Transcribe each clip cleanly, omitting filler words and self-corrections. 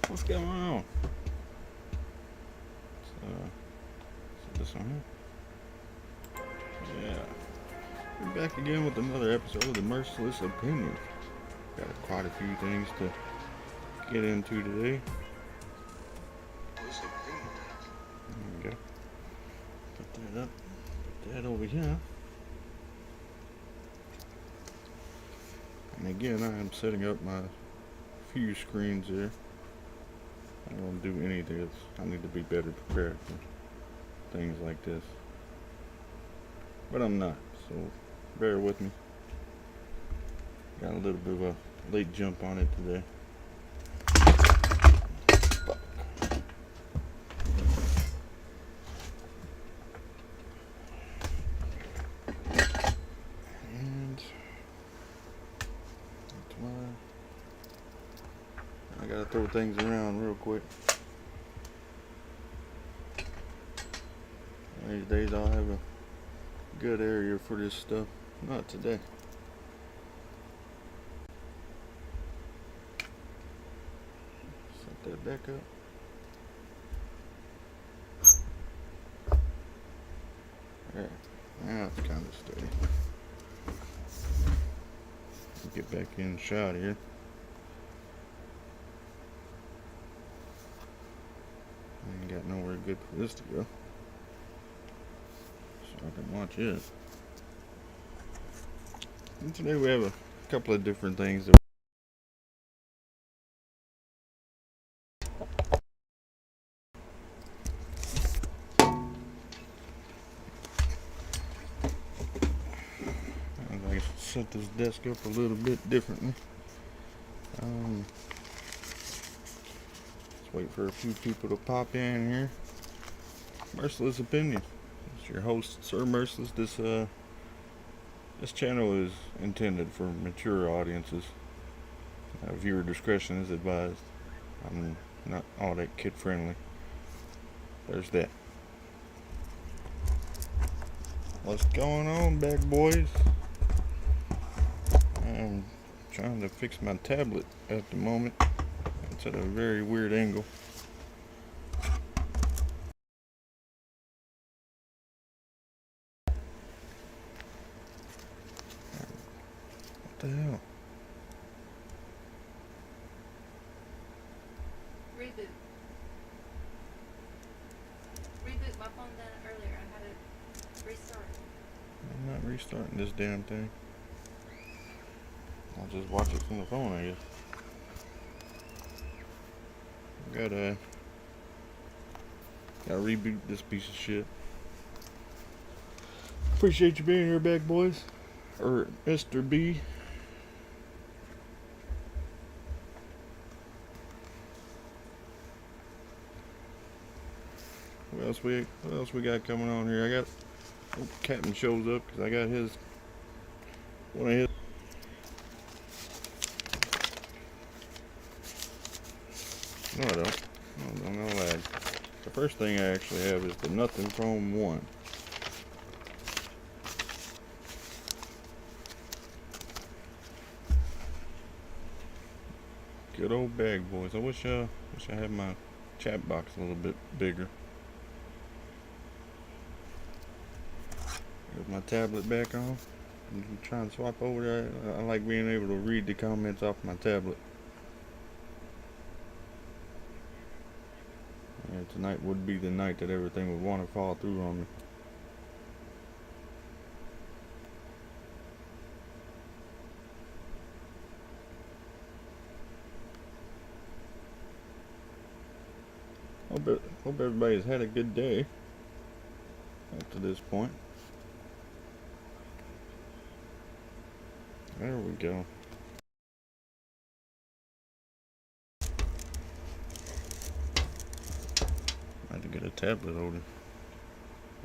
What's going on? So, this one here? Yeah. We're back again with another episode of the Merciless Opinion. Got quite a few things to get into today. There we go. Put that up. Put that over here. And again, I am setting up my few screens here. I don't want to do any of this. I need to be better prepared for things like this. But I'm not, so bear with me. Got a little bit of a late jump on it today. Fuck. And that's why I gotta throw things around real quick. These days I'll have a good area for this stuff. Not today. Set that back up. There. Now it's kind of steady. Get back in shot here. I ain't got nowhere good for this to go, so I can watch it. And today we have a couple of different things that I set this desk up a little bit differently. Let's wait for a few people to pop in here. Merciless Opinion. It's your host, Sir Merciless. This channel is intended for mature audiences. Viewer discretion is advised. I'm not all that kid friendly. There's that. What's going on, bad boys? I'm trying to fix my tablet at the moment. It's at a very weird angle. What the hell? Reboot my phone done it earlier. I had to restart. I'm not restarting this damn thing. I'll just watch it from the phone, I guess. Gotta reboot this piece of shit. Appreciate you being here, back boys. Or Mr. B. What else we got coming on here? I got Captain shows up because I got one of his. No, I don't. No lag. The first thing I actually have is the Nothing Chrome 1. Good old bag boys. I wish I had my chat box a little bit bigger. Get my tablet back on. I'm trying to swap over there. I like being able to read the comments off my tablet. Yeah, tonight would be the night that everything would want to fall through on me. Hope everybody's had a good day up to this point. There we go. I had to get a tablet holder.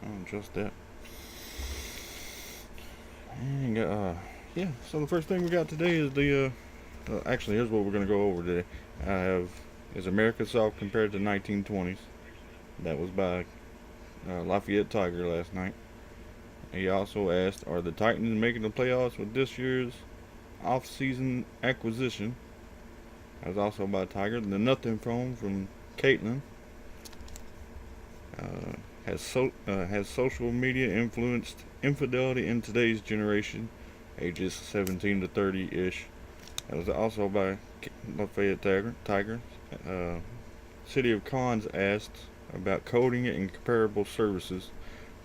Oh, just that. And yeah. So the first thing we got today is actually, here's what we're gonna go over today. Is America Soft compared to 1920s? That was by Lafayette Tiger last night. He also asked, are the Titans making the playoffs with this year's off-season acquisition? That was also by Tiger. The Nothing Phone from Caitlin. Has social media influenced infidelity in today's generation, ages 17 to 30-ish. That was also by Lafayette Tiger. City of Cons asked about coding and comparable services,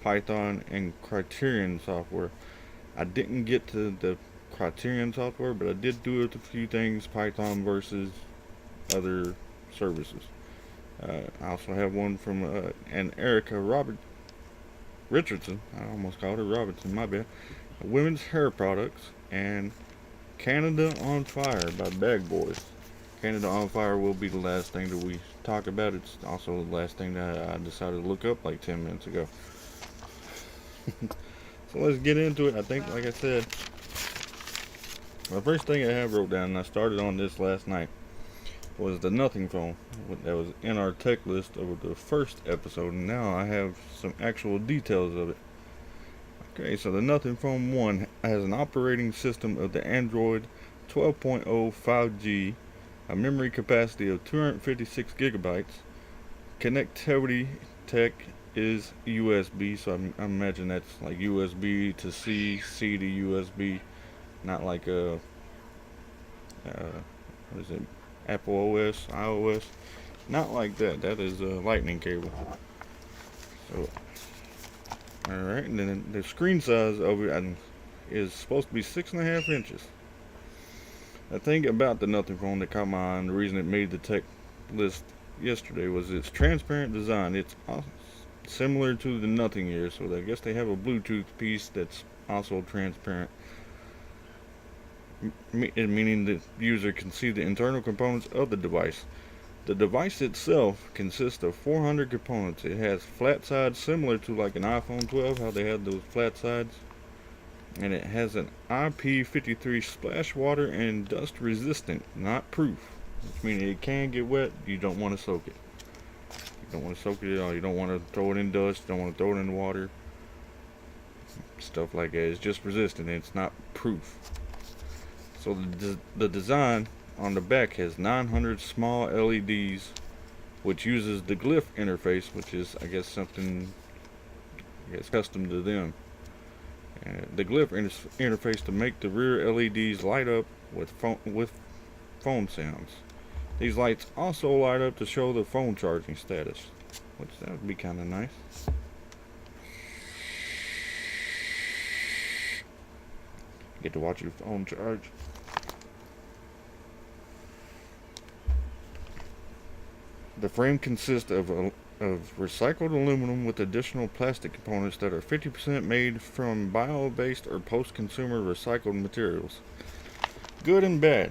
Python and Criterion software. I didn't get to the Criterion software, but I did do a few things, Python versus other services. I also have one from an Erica Richardson. I almost called her Robinson, my bad. Women's hair products and Canada on Fire by Bag Boys. Canada on Fire will be the last thing that we talk about. It's also the last thing that I decided to look up like 10 minutes ago. So let's get into it. I think, like I said, the first thing I have wrote down, and I started on this last night, was the Nothing Phone. That was in our tech list of the first episode, and now I have some actual details of it. Okay, so the Nothing Phone 1 has an operating system of the Android 12.0 5G, a memory capacity of 256 gigabytes. Connectivity tech is USB, so I imagine that's like USB to C, C to USB, not like what is it, Apple OS, iOS, not like that. That is a lightning cable. So, alright, and then the screen size of it is supposed to be 6.5 inches. The thing about the Nothing Phone that caught my eye, and the reason it made the tech list yesterday, was its transparent design. It's similar to the Nothing Ear, so I guess they have a Bluetooth piece that's also transparent, meaning the user can see the internal components of the device. The device itself consists of 400 components. It has flat sides similar to like an iPhone 12, how they had those flat sides. And it has an IP53 splash water and dust resistant, not proof. Which means it can get wet, you don't want to soak it. You don't want to soak it at all. You don't want to throw it in dust, you don't want to throw it in water. Stuff like that. It's just resistant, it's not proof. So the design on the back has 900 small LEDs, which uses the glyph interface, which is, I guess, something custom to them. The glyph interface to make the rear LEDs light up with phone sounds. These lights also light up to show the phone charging status, which that would be kind of nice. Get to watch your phone charge. The frame consists of recycled aluminum with additional plastic components that are 50% made from bio-based or post-consumer recycled materials. Good and bad.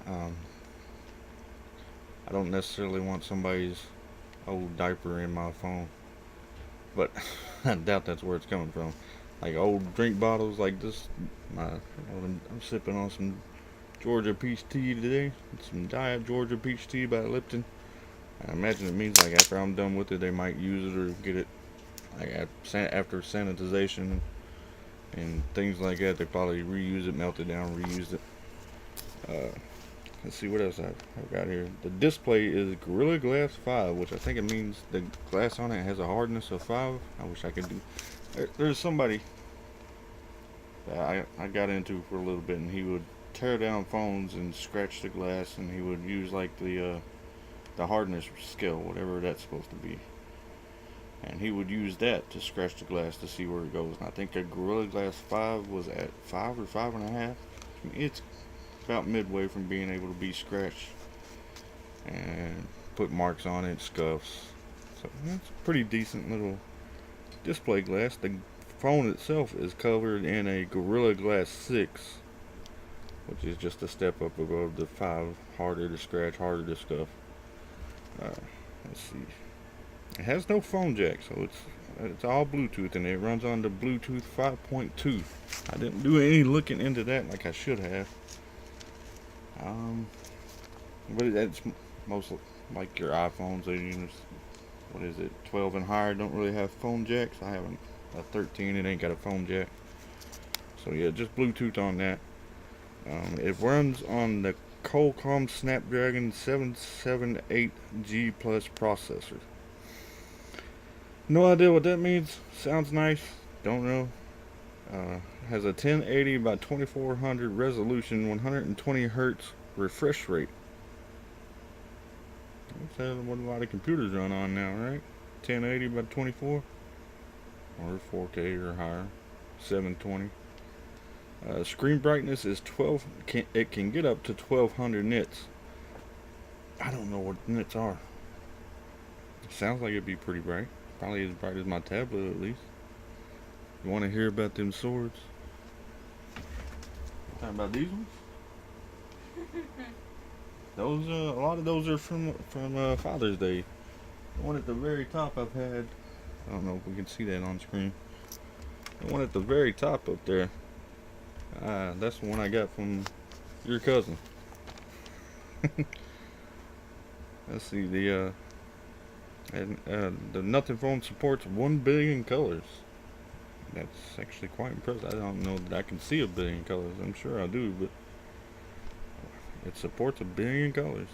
I don't necessarily want somebody's old diaper in my phone, but I doubt that's where it's coming from. Like old drink bottles like this. I'm sipping on some Georgia peach tea today. Some Diet Georgia peach tea by Lipton. I imagine it means like after I'm done with it, they might use it or get it like after sanitization and things like that. They probably reuse it, melt it down, reuse it. Let's see what else I've got here. The display is Gorilla Glass 5, which I think it means the glass on it has a hardness of 5. I wish I could do. There's somebody that I got into for a little bit, and he would tear down phones and scratch the glass, and he would use like the hardness scale, whatever that's supposed to be, and he would use that to scratch the glass to see where it goes. And I think a Gorilla Glass 5 was at 5 or 5.5. I mean, it's about midway from being able to be scratched and put marks on it, scuffs. So it's a pretty decent little display glass. The phone itself is covered in a Gorilla Glass 6, which is just a step up above the 5, harder to scratch, harder to scuff. Let's see. It has no phone jack, so it's all Bluetooth, and it runs on the Bluetooth 5.2. I didn't do any looking into that like I should have. But it's most like your iPhones. What is it? 12 and higher don't really have phone jacks. I have a 13. It ain't got a phone jack. So yeah, just Bluetooth on that. It runs on the Qualcomm Snapdragon 778G Plus processor. No idea what that means. Sounds nice. Don't know. Has a 1080 by 2400 resolution, 120 hertz refresh rate. That's what a lot of computers run on now, right? 1080 by 24 or 4K or higher, 720. Screen brightness is 12. It can get up to 1200 nits. I don't know what nits are. It sounds like it'd be pretty bright. Probably as bright as my tablet at least. You want to hear about them swords? Talking about these ones? Those a lot of those are from Father's Day. The one at the very top I've had. I don't know if we can see that on screen. The one at the very top up there. That's the one I got from your cousin. Let's see, the Nothing phone supports 1 billion colors. That's actually quite impressive. I don't know that I can see 1 billion colors. I'm sure I do, but it supports 1 billion colors.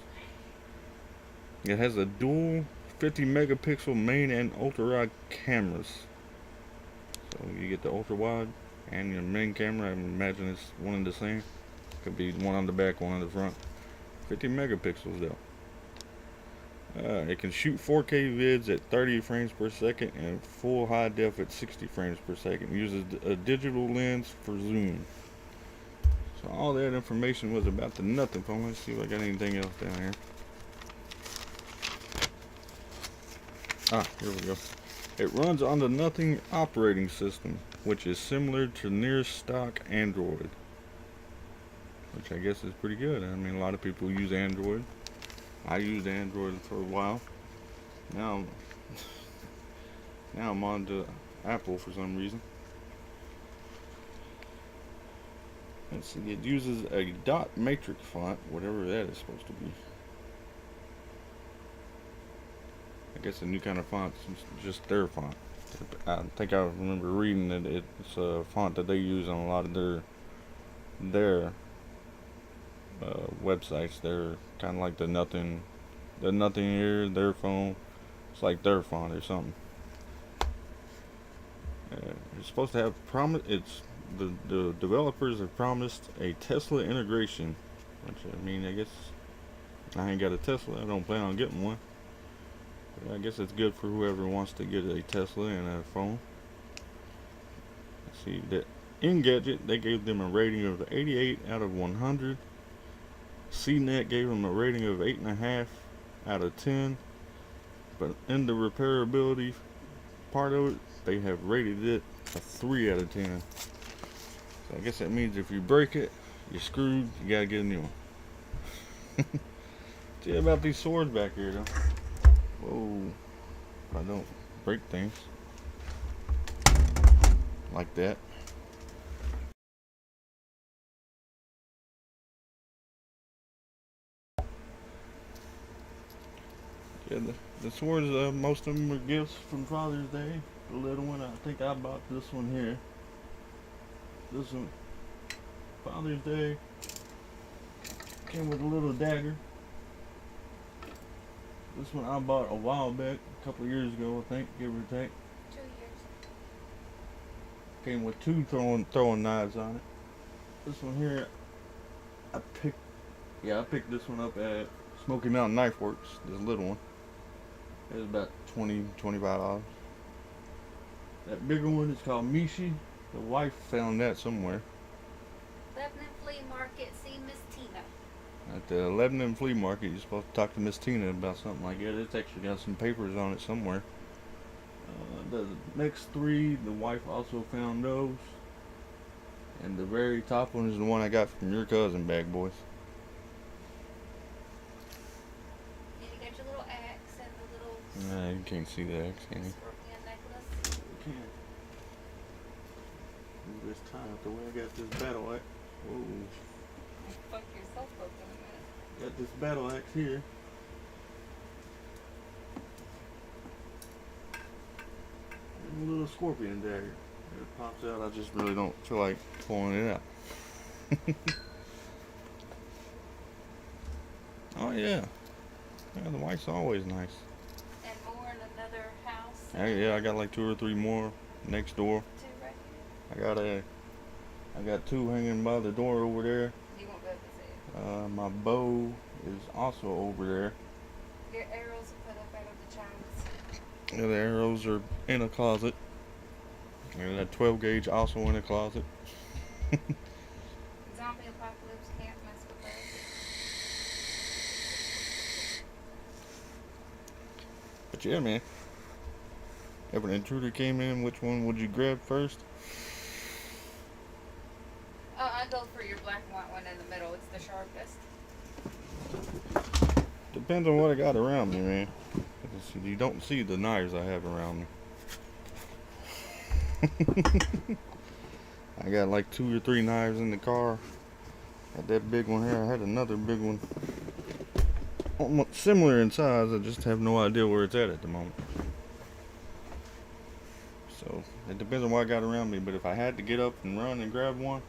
It has a dual 50 megapixel main and ultra wide cameras. So you get the ultra wide and your main camera. I imagine it's one and the same. Could be one on the back, one on the front. 50 megapixels though. It can shoot 4K vids at 30 frames per second and full high def at 60 frames per second. It uses a digital lens for zoom. So all that information was about the Nothing phone. Let's see if I got anything else down here. Here we go. It runs on the Nothing operating system, which is similar to near stock Android. Which I guess is pretty good. I mean, a lot of people use Android. I used Android for a while. Now I'm on to Apple for some reason. Let's see, it uses a dot matrix font, whatever that is supposed to be. I guess a new kind of font, just their font. I think I remember reading that it's a font that they use on a lot of their websites. They're kind of like the Nothing here, their phone. It's like their font or something. It's supposed to have it's the developers have promised a Tesla integration, which I mean, I guess I ain't got a Tesla. I don't plan on getting one. But I guess it's good for whoever wants to get a Tesla and a phone. Let's see, that Engadget, they gave them a rating of 88 out of 100. CNET gave them a rating of 8.5 out of 10. But in the repairability part of it, they have rated it a 3 out of 10. So I guess that means if you break it, you're screwed. You gotta get a new one. Tell you about these swords back here, though. Whoa! If I don't break things like that. Yeah, the swords, most of them were gifts from Father's Day. The little one, I think I bought this one here. This one, Father's Day, came with a little dagger. This one I bought a while back, a couple of years ago, I think, give or take. 2 years. Came with 2 throwing knives on it. This one here, I picked this one up at Smoky Mountain Knife Works, this little one. It was about $25. That bigger one is called Mishi. The wife found that somewhere. Lebanon Flea Market, see Miss Tina. At the Lebanon Flea Market, you're supposed to talk to Miss Tina about something like that. It's actually got some papers on it somewhere. The next 3, the wife also found those. And the very top one is the one I got from your cousin, Bag Boys. And you got your little axe and the little Nah, you can't see the axe, can you? scorpion necklace. You can't. Move this tie out the way. I got this battle axe. Whoa. Fuck yourself up in a minute. Got this battle axe here. And a little scorpion dagger. It pops out. I just really don't feel like pulling it out. Oh yeah. Yeah, the wife's always nice. And more in another house. Yeah, I got like 2 or 3 more next door. 2 right here. I got 2 hanging by the door over there. You won't be able to see it. My bow is also over there. Your arrows are put up out of the child's. Yeah, the arrows are in a closet. And that 12 gauge also in a closet. Zombie apocalypse can't mess with us. But yeah, man. If an intruder came in, which one would you grab first? Oh, I go for your black and white one in the middle. It's the sharpest. Depends on what I got around me, man. You don't see the knives I have around me. I got like 2 or 3 knives in the car. Got that big one here. I had another big one. Almost similar in size. I just have no idea where it's at the moment. So it depends on what I got around me. But if I had to get up and run and grab one,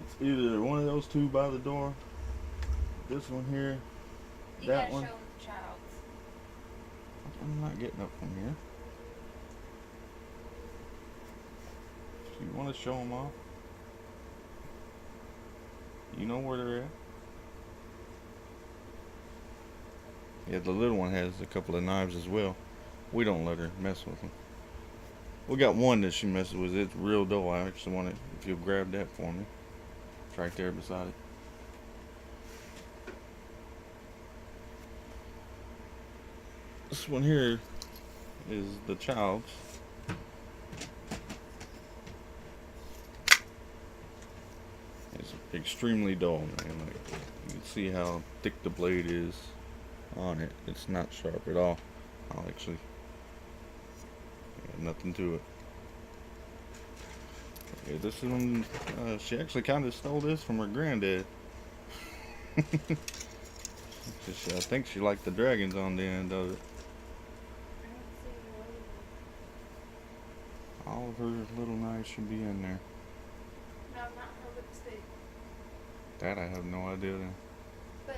it's either one of those 2 by the door, this one here, You that gotta one. show them the child's. I'm not getting up from here. You want to show them off? You know where they're at? Yeah, the little one has a couple of knives as well. We don't let her mess with them. We got one that she messes with. It's real dull. I actually want it, if you'll grab that for me. It's right there beside it. This one here is the child's. It's extremely dull, man. Like, you can see how thick the blade is on it. It's not sharp at all. I'll actually, nothing to it. Yeah, this one, she actually kind of stole this from her granddad. I think she liked the dragons on the end of it. All of her little knives should be in there. No, not her lipstick. That I have no idea then. But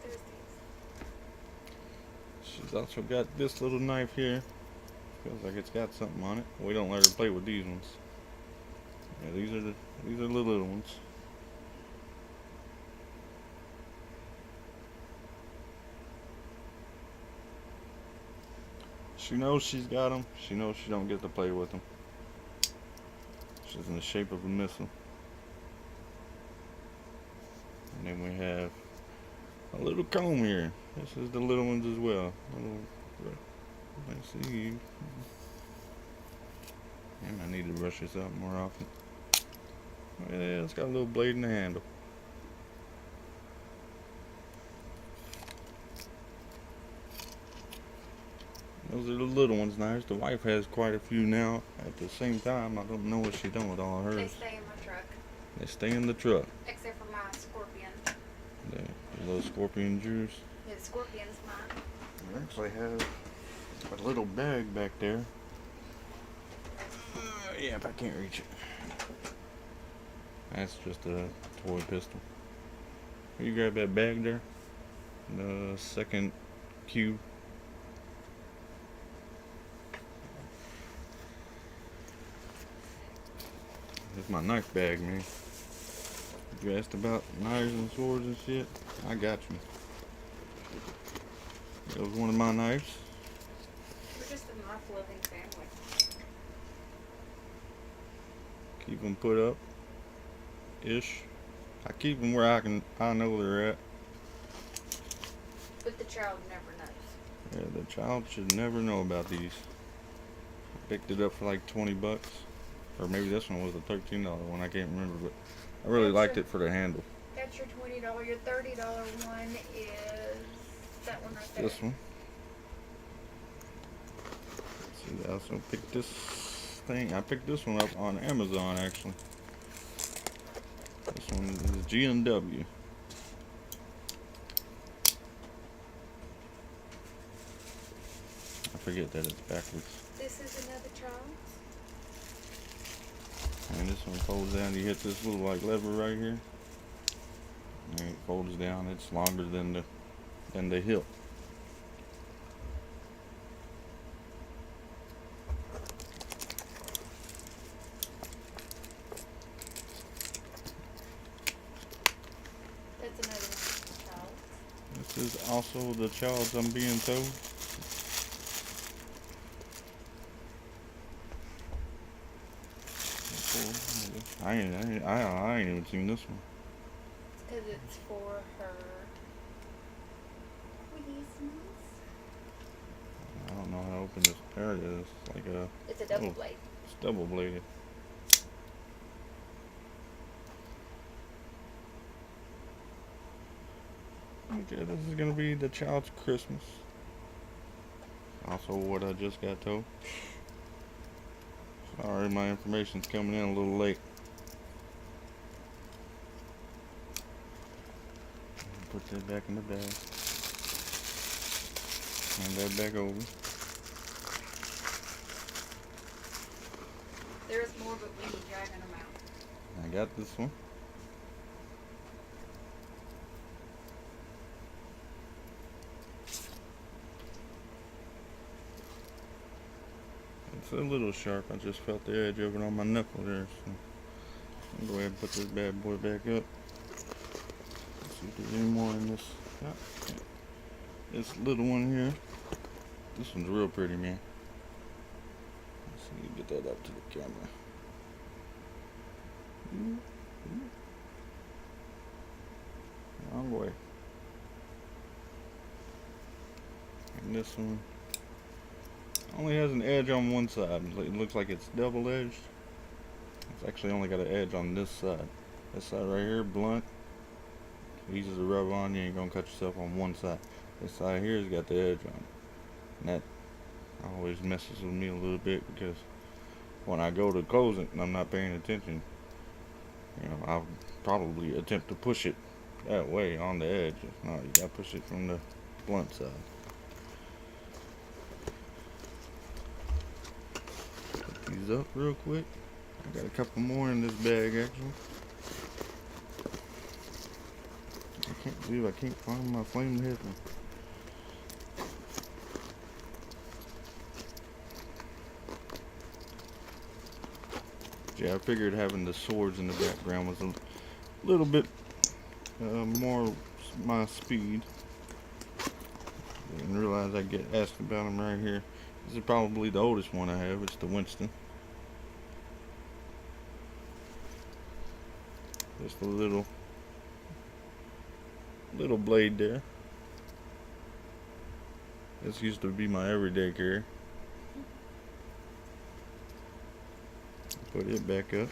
there's these. She's also got this little knife here. Feels like it's got something on it. We don't let her play with these ones. Yeah, these are the little ones. She knows she's got them. She knows she don't get to play with them. She's in the shape of a missile. And then we have a little comb here. This is the little ones as well. Let's see. And I need to brush this out more often. Yeah, it's got a little blade in the handle. Those are the little ones' knives. The wife has quite a few now. At the same time, I don't know what she's doing with all hers. They stay in my truck. They stay in the truck. Except for my scorpion. The little scorpion juice. Yeah, the scorpion's mine. I actually have a little bag back there. Yeah, if I can't reach it. That's just a toy pistol. You grab that bag there. The second cube. That's my knife bag, man. If you asked about knives and swords and shit, I got you. That was one of my knives. We're just a knife-loving family. Keep them put up, ish. I keep them where I know they're at. But the child never knows. Yeah, the child should never know about these. I picked it up for like 20 bucks. Or maybe this one was a $13 one, I can't remember, but I really liked it for the handle. That's your $20. Your $30 one is that one right there. This one. Let's see, I also picked this thing. I picked this one up on Amazon, actually. This one is G&W. I forget that it's backwards. This is another child. And this one folds down. You hit this little like lever right here. And it folds down. It's longer than the hilt. That's another one, child. This is also the child's, I'm being told. I ain't even seen this one. Because it's for her Christmas. I don't know how to open this. There it is. It's like a. It's a double blade. It's double bladed. Okay, this is gonna be the child's Christmas. Also, what I just got told. Sorry, my information's coming in a little late. Put that back in the bag. Hand that back over. There's more, but we need dragging them out. I got this one. It's a little sharp. I just felt the edge of it on my knuckle there. So I'll go ahead and put this bad boy back up. Let's see if there's any more in this. Yeah. This little one here. This one's real pretty, man. Let's see, get that up to the camera. Wrong way. And this one only has an edge on one side. It looks like it's double edged. It's actually only got an edge on this side. This side right here, blunt. Easy to rub on. You ain't gonna cut yourself on one side. This side here has got the edge on it. And that always messes with me a little bit because when I go to close it and I'm not paying attention, you know, I'll probably attempt to push it that way on the edge. No, you gotta push it from the blunt side. Put these up real quick. I got a couple more in this bag actually. I can't believe I can't find my flame headphone. Yeah, I figured having the swords in the background was a little bit more my speed. Didn't realize I'd get asked about them right here. This is probably the oldest one I have. It's the Winston. Just a little blade there. This used to be my everyday carry. Put it back up.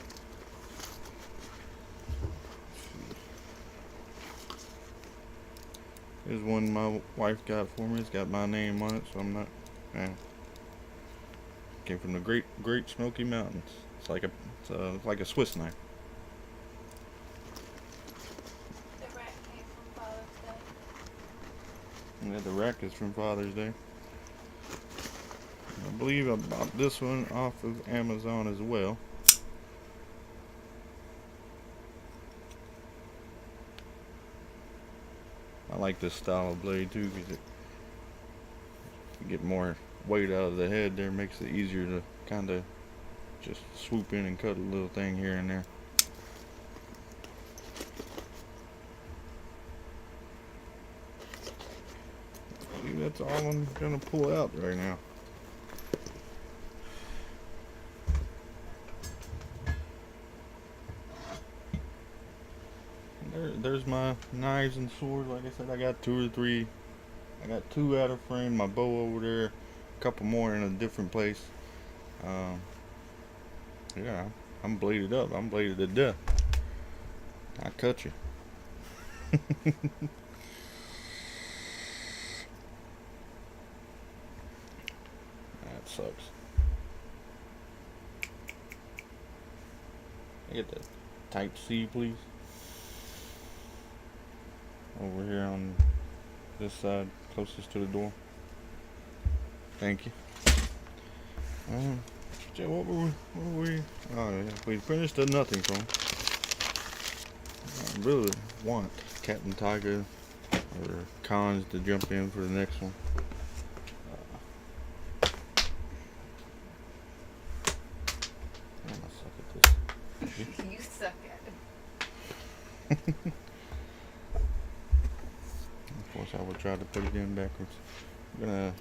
Here's one my wife got for me. It's got my name on it, so I'm not. Came from the Great Smoky Mountains. It's like a Swiss knife. The rack came from Father's Day. Yeah, the rack is from Father's Day. I believe I bought this one off of Amazon as well. I like this style of blade too because you get more weight out of the head there, makes it easier to kind of just swoop in and cut a little thing here and there. I think that's all I'm gonna pull out right now. There's my knives and swords. Like I said, I got 2 or 3. I got 2 out of frame. My bow over there. A couple more in a different place. Yeah, I'm bladed up. I'm bladed to death. I cut you. That sucks. I get that type C, please. Over here on this side, closest to the door. Thank you. What were we? Oh yeah, we finished the nothing song. I really want Captain Tiger or Cons to jump in for the next one. Man, I suck at this. You suck at it. Of course, I would try to put it in backwards. I'm gonna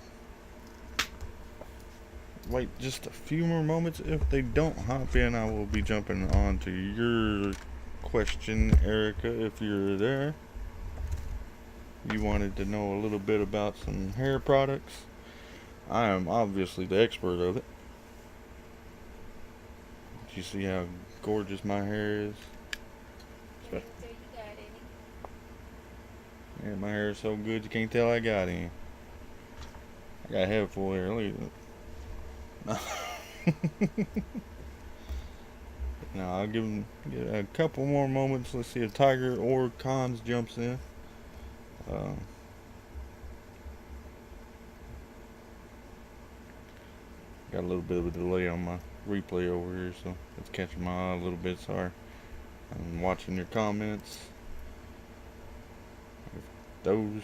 wait just a few more moments. If they don't hop in, I will be jumping on to your question, Erica, if you're there. You wanted to know a little bit about some hair products. I am obviously the expert of it. You see how gorgeous my hair is? Can't say you got any. Yeah, my hair is so good you can't tell I got any. I got a head full hair. Look at it. Now I'll give him a couple more moments. Let's see if Tiger or Cons jumps in. Got a little bit of a delay on my replay over here, so it's catching my eye a little bit. Sorry. I'm watching your comments. If those.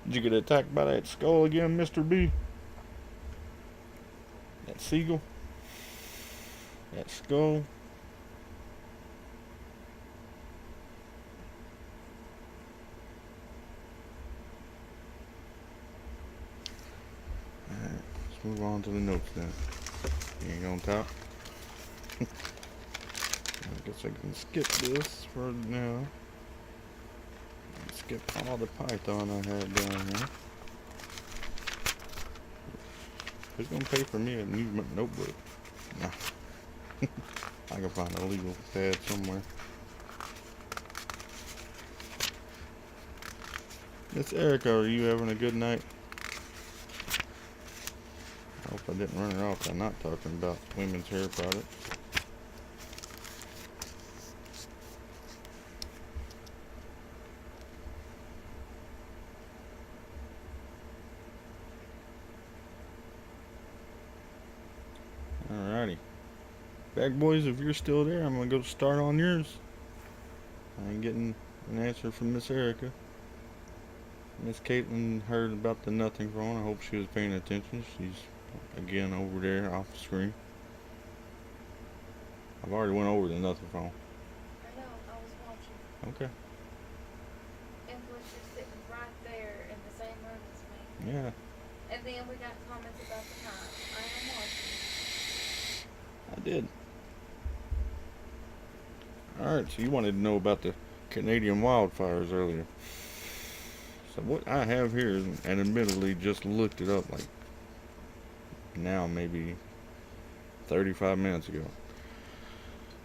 Did you get attacked by that skull again, Mr. B? That seagull? That skull? Alright, let's move on to the notes then. You ain't on top? I guess I can skip this for now. Skip all the Python I had down here. Who's gonna pay for me a new notebook? Nah. I can find a legal pad somewhere. Miss Erica, are you having a good night? I hope I didn't run her off by not talking about women's hair products. Alrighty. Bag boys, if you're still there, I'm gonna go start on yours. I ain't getting an answer from Miss Erica. Miss Caitlin heard about the nothing phone. I hope she was paying attention. She's again over there off the screen. I've already went over the nothing phone. I know, I was watching. Okay. And was just sitting right there in the same room as me. Yeah, And then we got comments about the time. I am watching. I did. Alright, so you wanted to know about the Canadian wildfires earlier. So what I have here, and admittedly just looked it up like now maybe 35 minutes ago.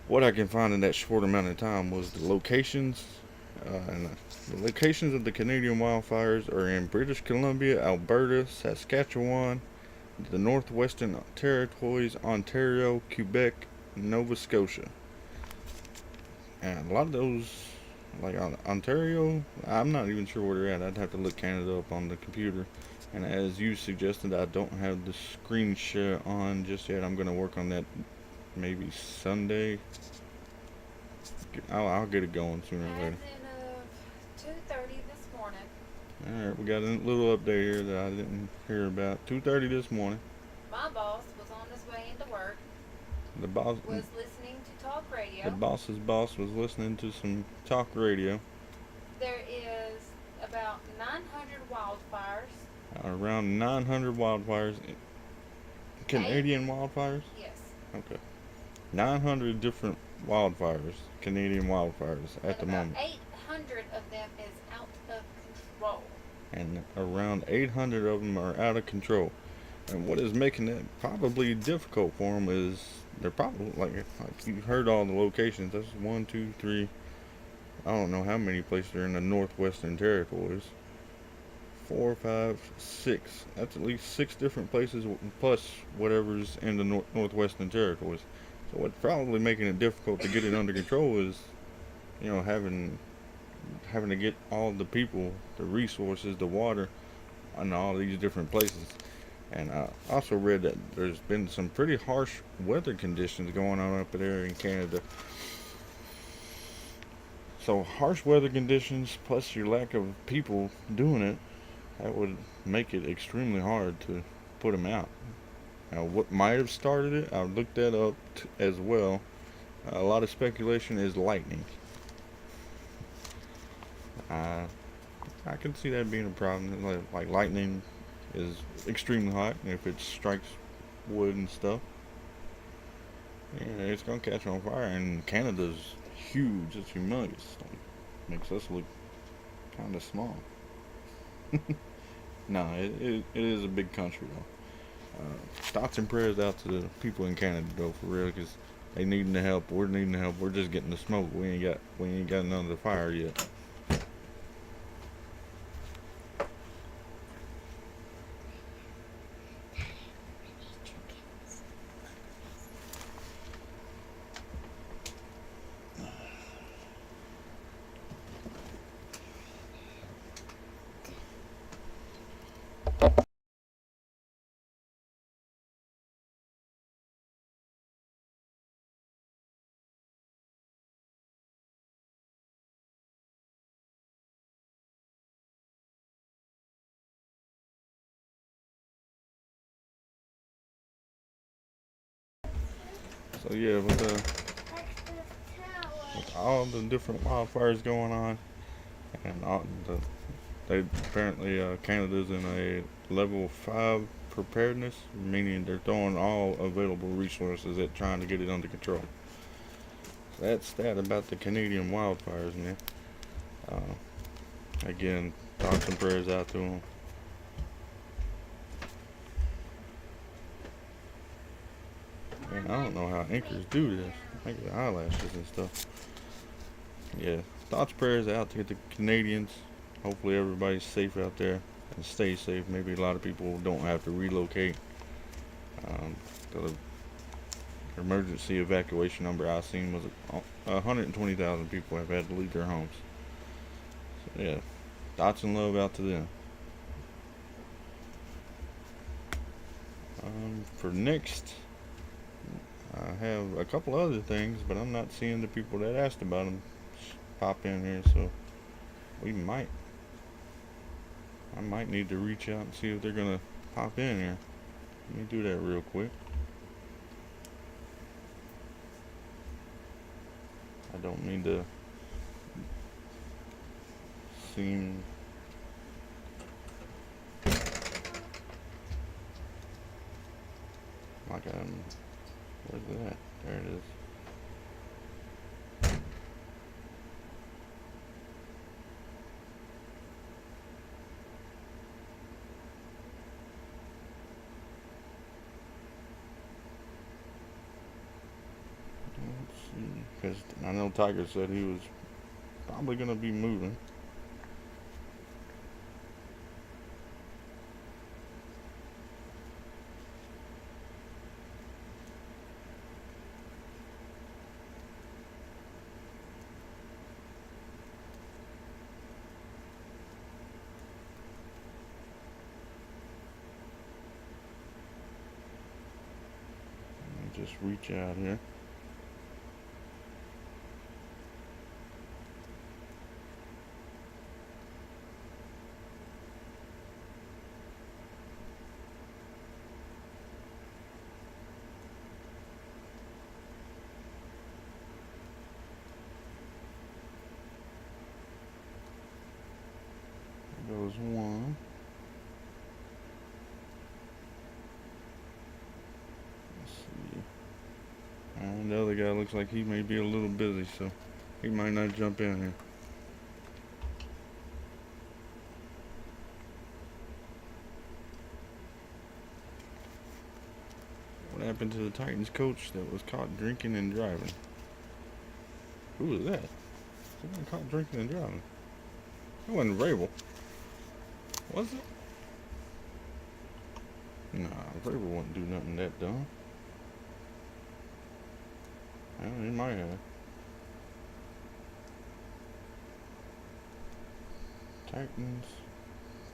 What I can find in that short amount of time was the locations. And the locations of the Canadian wildfires are in British Columbia, Alberta, Saskatchewan, the Northwestern Territories, Ontario, Quebec, Nova Scotia. And a lot of those, like Ontario, I'm not even sure where they're at. I'd have to look Canada up on the computer. And as you suggested, I don't have the screen share on just yet. I'm going to work on that maybe Sunday. I'll get it going sooner or later. As in 2:30 this morning. Alright, we got a little update here that I didn't hear about. 2:30 this morning. My boss was on his way into work. The boss Was listening to talk radio. The boss's boss was listening to some talk radio. There is about 900 wildfires. Around 900 wildfires. Canadian wildfires? Yes. Okay. 900 different wildfires, Canadian wildfires at the moment. 800 of them is out of control. And around 800 of them are out of control. And what is making that probably difficult for them is they're probably, like you heard all the locations. That's 1, 2, 3. I don't know how many places are in the Northwestern Territories. 4, 5, 6. That's at least 6 different places, plus whatever's in the Northwestern Territories. So what's probably making it difficult to get it under control is, you know, having to get all the people, the resources, the water, in all these different places. And I also read that there's been some pretty harsh weather conditions going on up there in Canada. So harsh weather conditions plus your lack of people doing it, that would make it extremely hard to put them out. Now, what might have started it, I looked that up as well. A lot of speculation is lightning. I I can see that being a problem. Like lightning is extremely hot, and if it strikes wood and stuff, yeah, it's gonna catch on fire. And Canada's huge; it's humongous. Like, makes us look kind of small. No, it is a big country though. Thoughts and prayers out to the people in Canada though, for real, because they needing the help. We're needing the help. We're just getting the smoke. We ain't got none of the fire yet. So yeah, with all the different wildfires going on, and they apparently Canada's in a level 5 preparedness, meaning they're throwing all available resources at trying to get it under control. So that's that about the Canadian wildfires, man. Again, thoughts and prayers out to them. Man, I don't know how anchors do this. I get eyelashes and stuff. Yeah, thoughts, prayers out to the Canadians. Hopefully everybody's safe out there and stay safe. Maybe a lot of people don't have to relocate. The emergency evacuation number I seen was 120,000 people have had to leave their homes. So yeah, thoughts and love out to them. For next, I have a couple other things, but I'm not seeing the people that asked about them pop in here, so we might. I might need to reach out and see if they're gonna pop in here. Let me do that real quick. I don't mean to seem like I'm. Where's that? There it is. Let's see. Because I know Tiger said he was probably gonna be moving. Let me just reach out here. There goes one. Let's see. And the other guy looks like he may be a little busy, so he might not jump in here. What happened to the Titans coach that was caught drinking and driving? Who was that? Someone caught drinking and driving. It wasn't Vrabel. Was it? Nah, Vrabel wouldn't do nothing that dumb. Well, he might have. Titans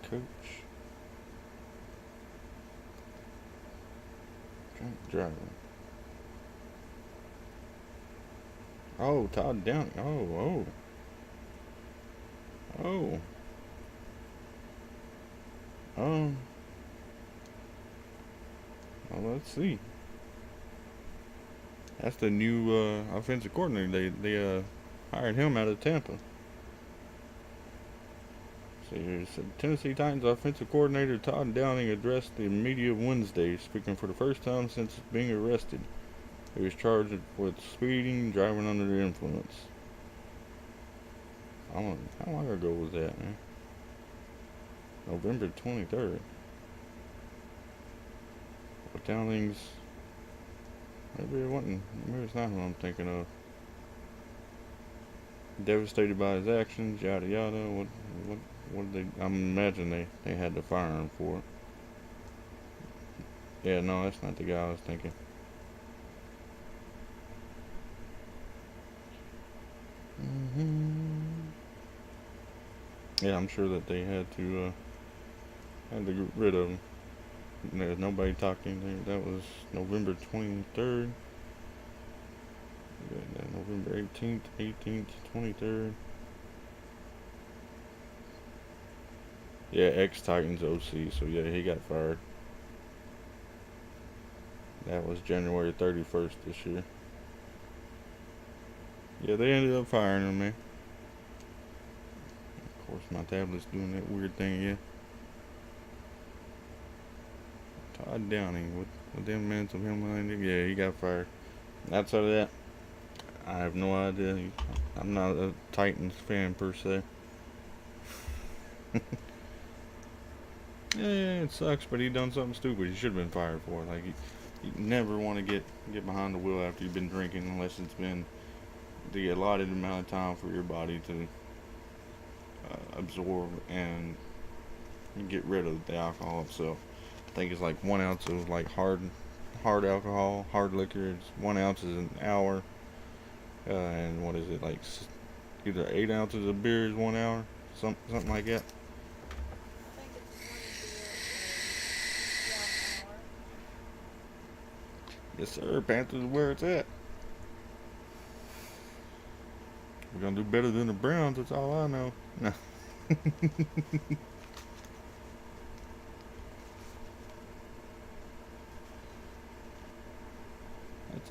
coach. Driving. Oh, Todd Downey. Oh. Well, let's see. That's the new offensive coordinator. They hired him out of Tampa. See here, it said Tennessee Titans offensive coordinator Todd Downing addressed the media Wednesday, speaking for the first time since being arrested. He was charged with speeding, driving under the influence. How long ago was that, man? November 23rd. But Downing's... Maybe it wasn't. Maybe it's not who I'm thinking of. Devastated by his actions, yada yada. What did they... I imagine they had to fire him for it. Yeah, no, that's not the guy I was thinking. Yeah, I'm sure that they had to get rid of him. There's nobody talked anything. That was November 23rd. November 18th, 23rd. Yeah, ex-Titans OC. So yeah, he got fired. That was January 31st this year. Yeah, they ended up firing him, man. Of course, my tablet's doing that weird thing again. Todd Downing, with them mental him behind him. Yeah, he got fired. Outside of that, I have no idea. I'm not a Titans fan per se. Yeah, it sucks, but he done something stupid. He should have been fired for it. Like you never want to get behind the wheel after you've been drinking, unless it's been the allotted amount of time for your body to absorb and get rid of the alcohol itself. I think it's like 1 ounce of like hard alcohol, hard liquor. It's 1 ounce is an hour, and what is it, like either 8 ounces of beer is 1 hour, something like that. I think it's 1 beer is 1 hour. Yes, sir. Panthers is where it's at. We're gonna do better than the Browns. That's all I know. No.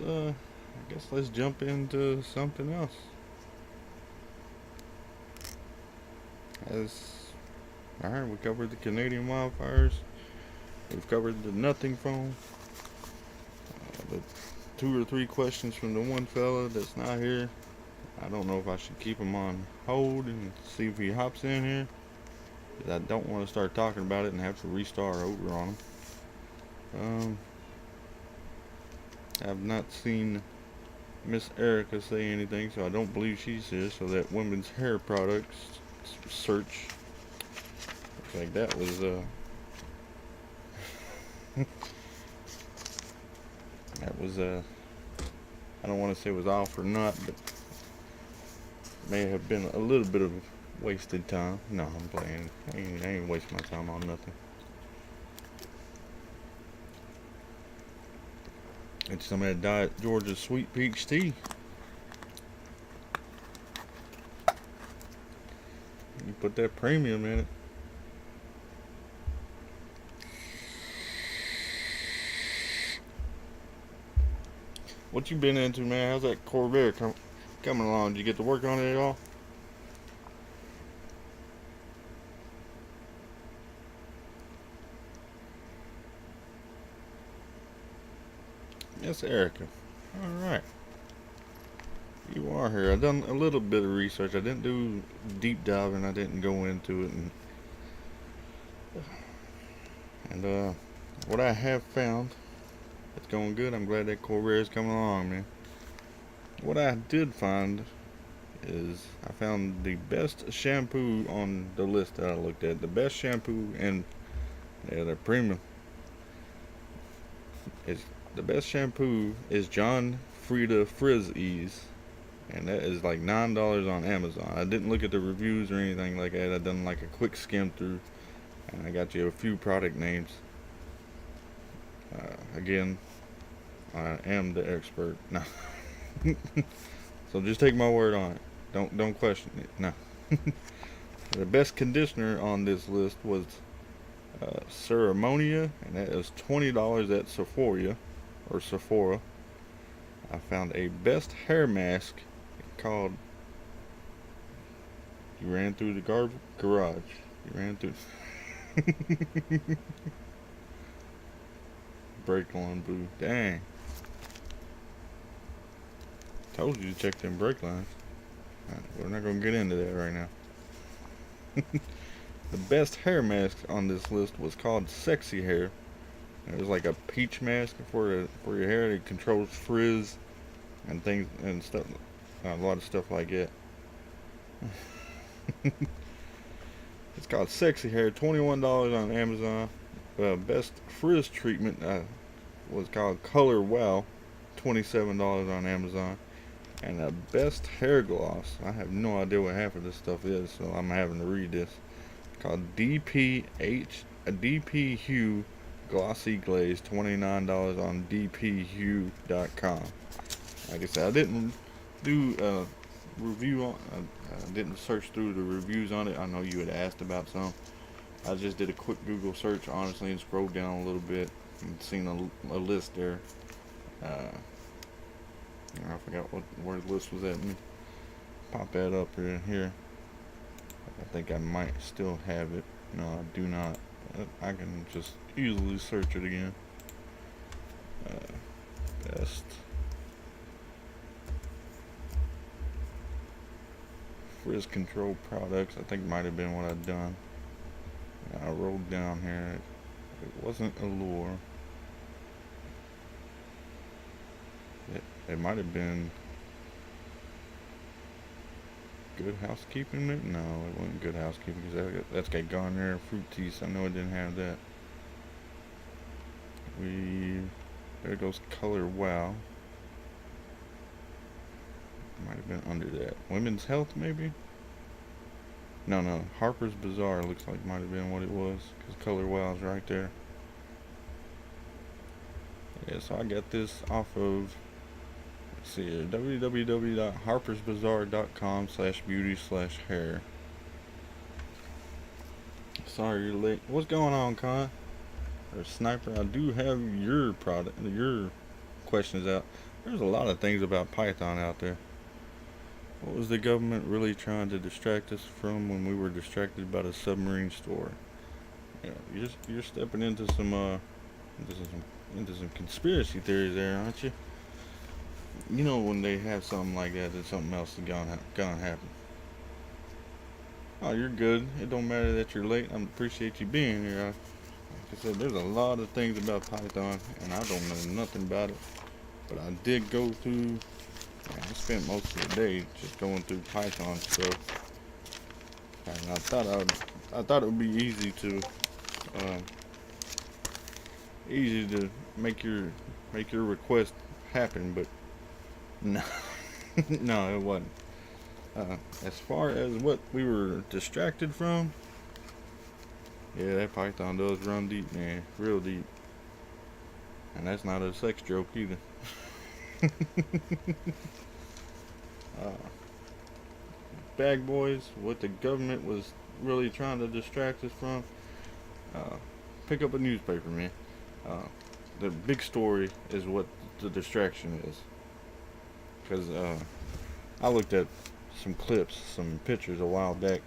I guess let's jump into something else. Alright, we covered the Canadian wildfires. We've covered the nothing phone. The 2 or 3 questions from the one fella that's not here. I don't know if I should keep him on hold and see if he hops in here, because I don't want to start talking about it and have to restart over on him. I've not seen Miss Erica say anything, so I don't believe she's here. So that women's hair products search, looks like that was that was I don't want to say it was off or not, but may have been a little bit of wasted time. No, I'm playing. I ain't wasting my time on nothing. It's some of that Diet Georgia Sweet Peach tea. You put that premium in it. What you been into, man? How's that Corvair coming along? Did you get to work on it at all? Yes, Erica. Alright. You are here. I done a little bit of research. I didn't do deep diving. I didn't go into it. And what I have found, it's going good. I'm glad that Corvair is coming along, man. What I did find is I found the best shampoo on the list that I looked at. The best shampoo, and yeah, they're premium. The best shampoo is John Frieda Frizz Ease, and that is like $9 on Amazon. I didn't look at the reviews or anything like that. I done like a quick skim through, and I got you a few product names. Again, I am the expert. No. So just take my word on it. Don't question it. No. The best conditioner on this list was Ceremonia, and that is $20 at Sephora or Sephora. I found a best hair mask called "You Ran Through the Garage." You ran through. Brake line blue. Dang. Told you to check them brake lines. We're not gonna get into that right now. The best hair mask on this list was called Sexy Hair. It was like a peach mask for your hair. It controls frizz and things and stuff. A lot of stuff like that. It's called Sexy Hair. $21 on Amazon. Best frizz treatment was called Color Wow. $27 on Amazon. And the best hair gloss, I have no idea what half of this stuff is, so I'm having to read this. Called DP Hue Glossy Glaze, $29 on dphue.com. Like I said, I didn't do a review on. I didn't search through the reviews on it. I know you had asked about some. I just did a quick Google search, honestly, and scrolled down a little bit and seen a list there. I forgot where the list was at. Let me pop that up here. I think I might still have it. No, I do not. I can just easily search it again. Best frizz control products. I think might have been what I'd done. I rolled down here. It wasn't Allure. It might have been Good Housekeeping. No, it wasn't Good Housekeeping because that's got Garnier fruit tea. So I know it didn't have that. There goes Color Wow. Might have been under that. Women's Health, maybe? No. Harper's Bazaar looks like might have been what it was because Color Wow's right there. Yeah, so I got this off of, let's see here, www.harpersbazaar.com/beauty/hair. Sorry you're late. What's going on, Con? Or Sniper, I do have your questions out. There's a lot of things about Python out there. What was the government really trying to distract us from when we were distracted by the submarine store? Yeah, you're stepping into some conspiracy theories there, aren't you? You know when they have something like that, something else is gonna happen. Oh, you're good. It don't matter that you're late. I appreciate you being here. Like I said, there's a lot of things about Python, and I don't know nothing about it. But I did go through. I spent most of the day just going through Python stuff, and I thought it would be easy to make your request happen, but no, no, it wasn't. As far as what we were distracted from, yeah, that Python does run deep, man, real deep, and that's not a sex joke either. Bag boys, what the government was really trying to distract us from, pick up a newspaper, man. The big story is what the distraction is, because I looked at some clips, some pictures a while back.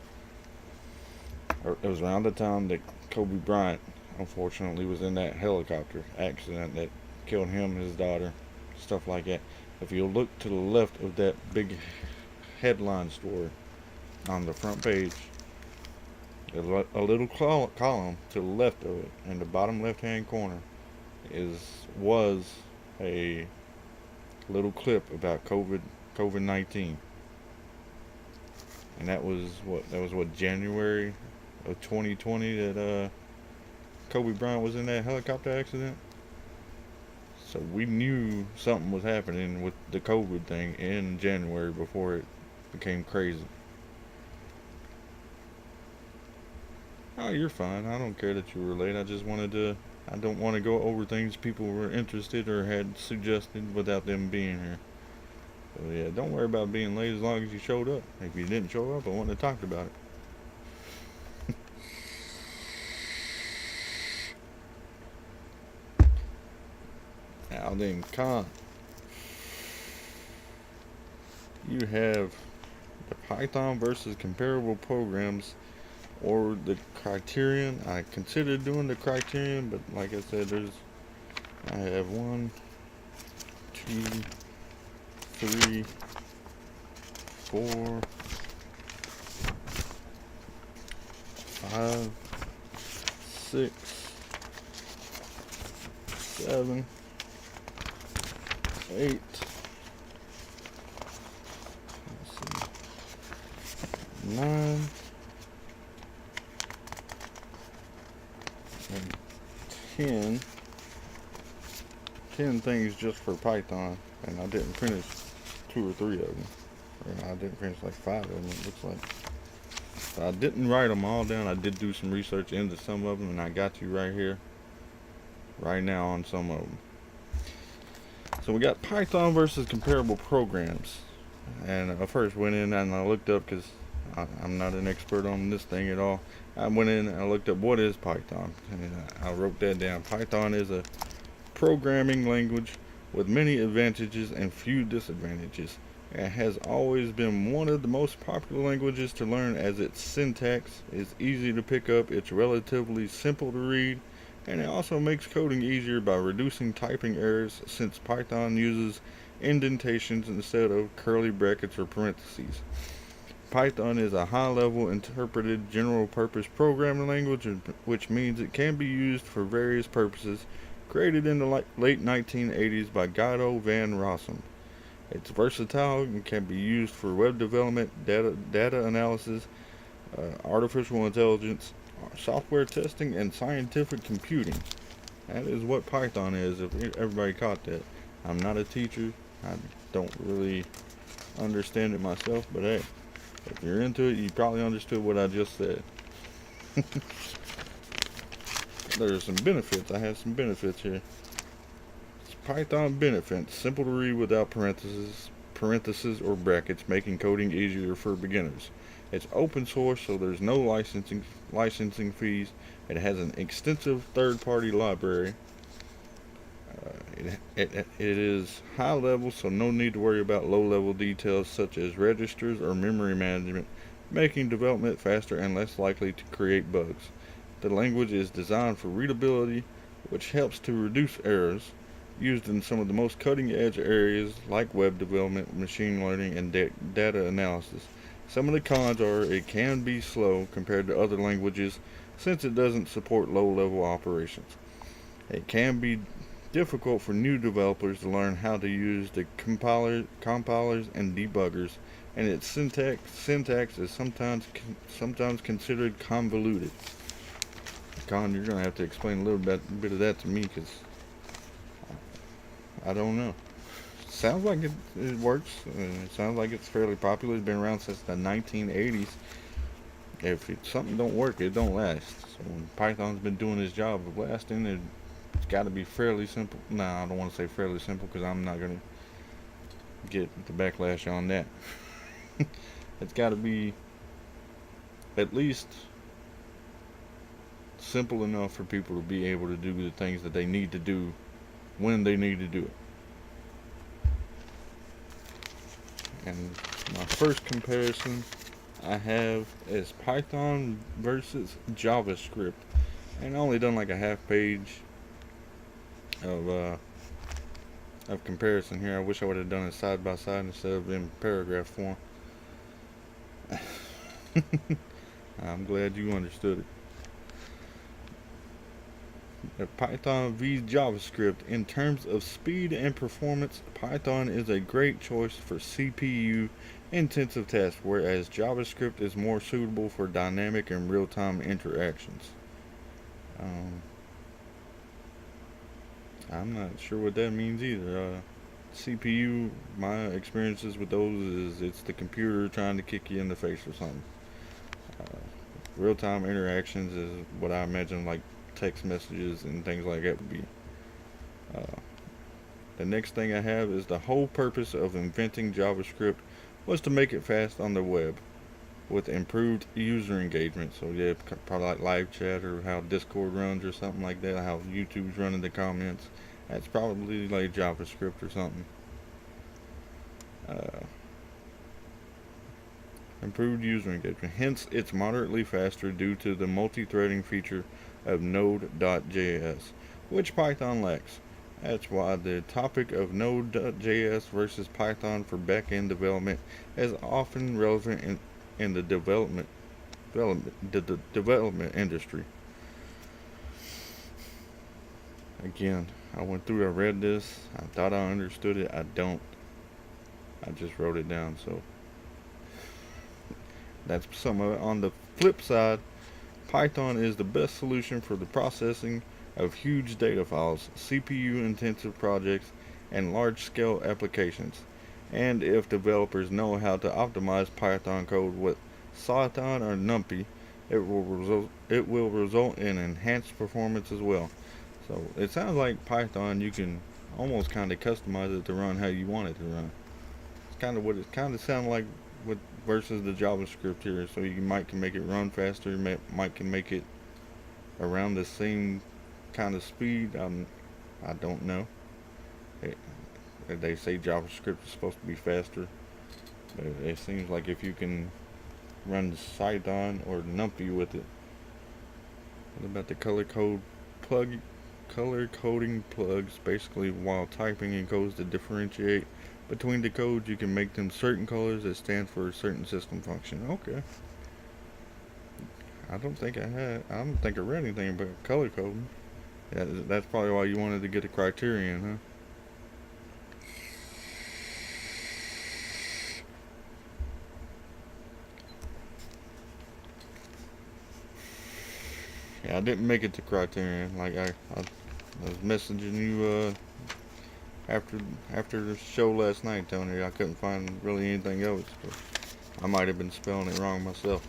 It was around the time that Kobe Bryant unfortunately was in that helicopter accident that killed him, his daughter, stuff like that. If you look to the left of that big headline story on the front page, there's a little column to the left of it, in the bottom left-hand corner, was a little clip about COVID-19, and that was what January of 2020 that Kobe Bryant was in that helicopter accident. So we knew something was happening with the COVID thing in January before it became crazy. Oh, you're fine. I don't care that you were late. I just wanted to I don't want to go over things people were interested or had suggested without them being here. So yeah, don't worry about being late as long as you showed up. If you didn't show up, I wouldn't have talked about it. Now then, con. You have the Python versus comparable programs, or the criterion. I considered doing the criterion, but like I said, I have 1, 2, 3, 4, 5, 6, 7, 8. Let's see, 9. And 10 things just for Python, and I didn't finish 2 or 3 of them. Or I didn't finish like 5 of them, it looks like. So I didn't write them all down. I did do some research into some of them, and I got you right here, right now on some of them. So we got Python versus comparable programs. And I first went in and I looked up, because I'm not an expert on this thing at all. I went in and I looked up what is Python, and I wrote that down. Python is a programming language with many advantages and few disadvantages. It has always been one of the most popular languages to learn, as its syntax is easy to pick up, it's relatively simple to read, and it also makes coding easier by reducing typing errors, since Python uses indentations instead of curly brackets or parentheses. Python is a high-level interpreted general-purpose programming language, which means it can be used for various purposes, created in the late 1980s by Guido van Rossum. It's versatile and can be used for web development, data analysis, artificial intelligence, software testing, and scientific computing. That is what Python is, if everybody caught that. I'm not a teacher. I don't really understand it myself, but hey, if you're into it, you probably understood what I just said. There's some benefits. I have some benefits here. Python benefits: simple to read without parentheses or brackets, making coding easier for beginners. It's open source, so there's no licensing fees. It has an extensive third-party library. It is high level, so no need to worry about low-level details such as registers or memory management, making development faster and less likely to create bugs. The language is designed for readability, which helps to reduce errors. Used in some of the most cutting-edge areas like web development, machine learning, and data analysis. Some of the cons are it can be slow compared to other languages, since it doesn't support low-level operations. It can be difficult for new developers to learn how to use the compilers and debuggers, and its syntax is sometimes considered convoluted. Con, you're gonna have to explain a little bit of that to me, because I don't know. Sounds like it works. It sounds like it's fairly popular. It's been around since the 1980s. If something don't work, it don't last. So when Python's been doing its job of lasting, it's got to be fairly simple. Nah, I don't want to say fairly simple, because I'm not going to get the backlash on that. It's got to be at least simple enough for people to be able to do the things that they need to do when they need to do it. And my first comparison I have is Python versus JavaScript, and I only done like a half page of comparison here. I wish I would have done it side by side instead of in paragraph form. I'm glad you understood it. Python v JavaScript. In terms of speed and performance, Python is a great choice for CPU intensive tasks, whereas JavaScript is more suitable for dynamic and real-time interactions. I'm not sure what that means either. CPU, my experiences with those is it's the computer trying to kick you in the face or something. Real-time interactions is what I imagine, like text messages and things like that would be. The next thing I have is the whole purpose of inventing JavaScript was to make it fast on the web with improved user engagement. So yeah, probably like live chat or how Discord runs or something like that, how YouTube's running the comments. That's probably like JavaScript or something. Improved user engagement. Hence, it's moderately faster due to the multi-threading feature of Node.js, which Python lacks. That's why the topic of Node.js versus Python for back-end development is often relevant in the development industry. Again, I went through, I read this, I thought I understood it, I don't. I just wrote it down, so that's some of it. On the flip side, Python is the best solution for the processing of huge data files, CPU-intensive projects, and large-scale applications. And if developers know how to optimize Python code with Cython or NumPy, it will result in enhanced performance as well. So it sounds like Python, you can almost kind of customize it to run how you want it to run. It's kind of what it kind of sounds like with versus the JavaScript here. So you can make it run faster, can make it around the same kind of speed. I don't know. They say JavaScript is supposed to be faster, but it seems like if you can run Cython or NumPy with it. What about the color coding plugs? Basically, while typing in codes to differentiate between the codes, you can make them certain colors that stand for a certain system function. Okay. I don't think I read anything about color coding. Yeah, that's probably why you wanted to get a criterion, huh? Yeah, I didn't make it to criterion. Like I was messaging you after the show last night, Tony. I couldn't find really anything else, but I might have been spelling it wrong myself.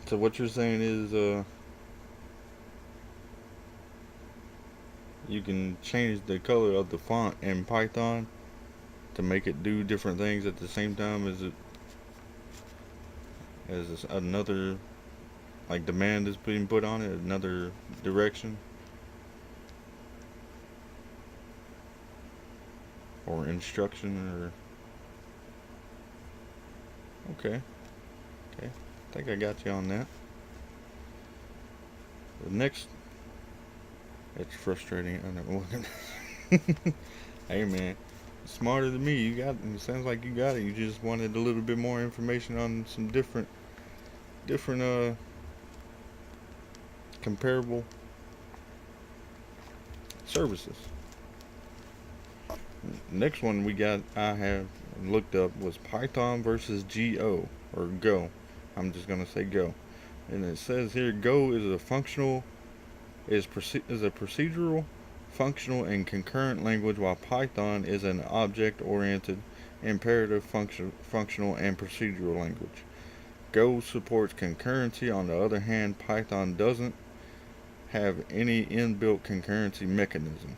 So what you're saying is, you can change the color of the font in Python to make it do different things at the same time as another like demand is being put on it, another direction or instruction or okay. I think I got you on that. The next, it's frustrating. Hey man, smarter than me. You got it. Sounds like you got it. You just wanted a little bit more information on some different comparable services. Next one I have looked up was Python versus Go or Go. I'm just gonna say Go, and it says here Go is a procedural, functional, and concurrent language, while Python is an object-oriented, imperative, functional, and procedural language. Go supports concurrency. On the other hand, Python doesn't have any inbuilt concurrency mechanism.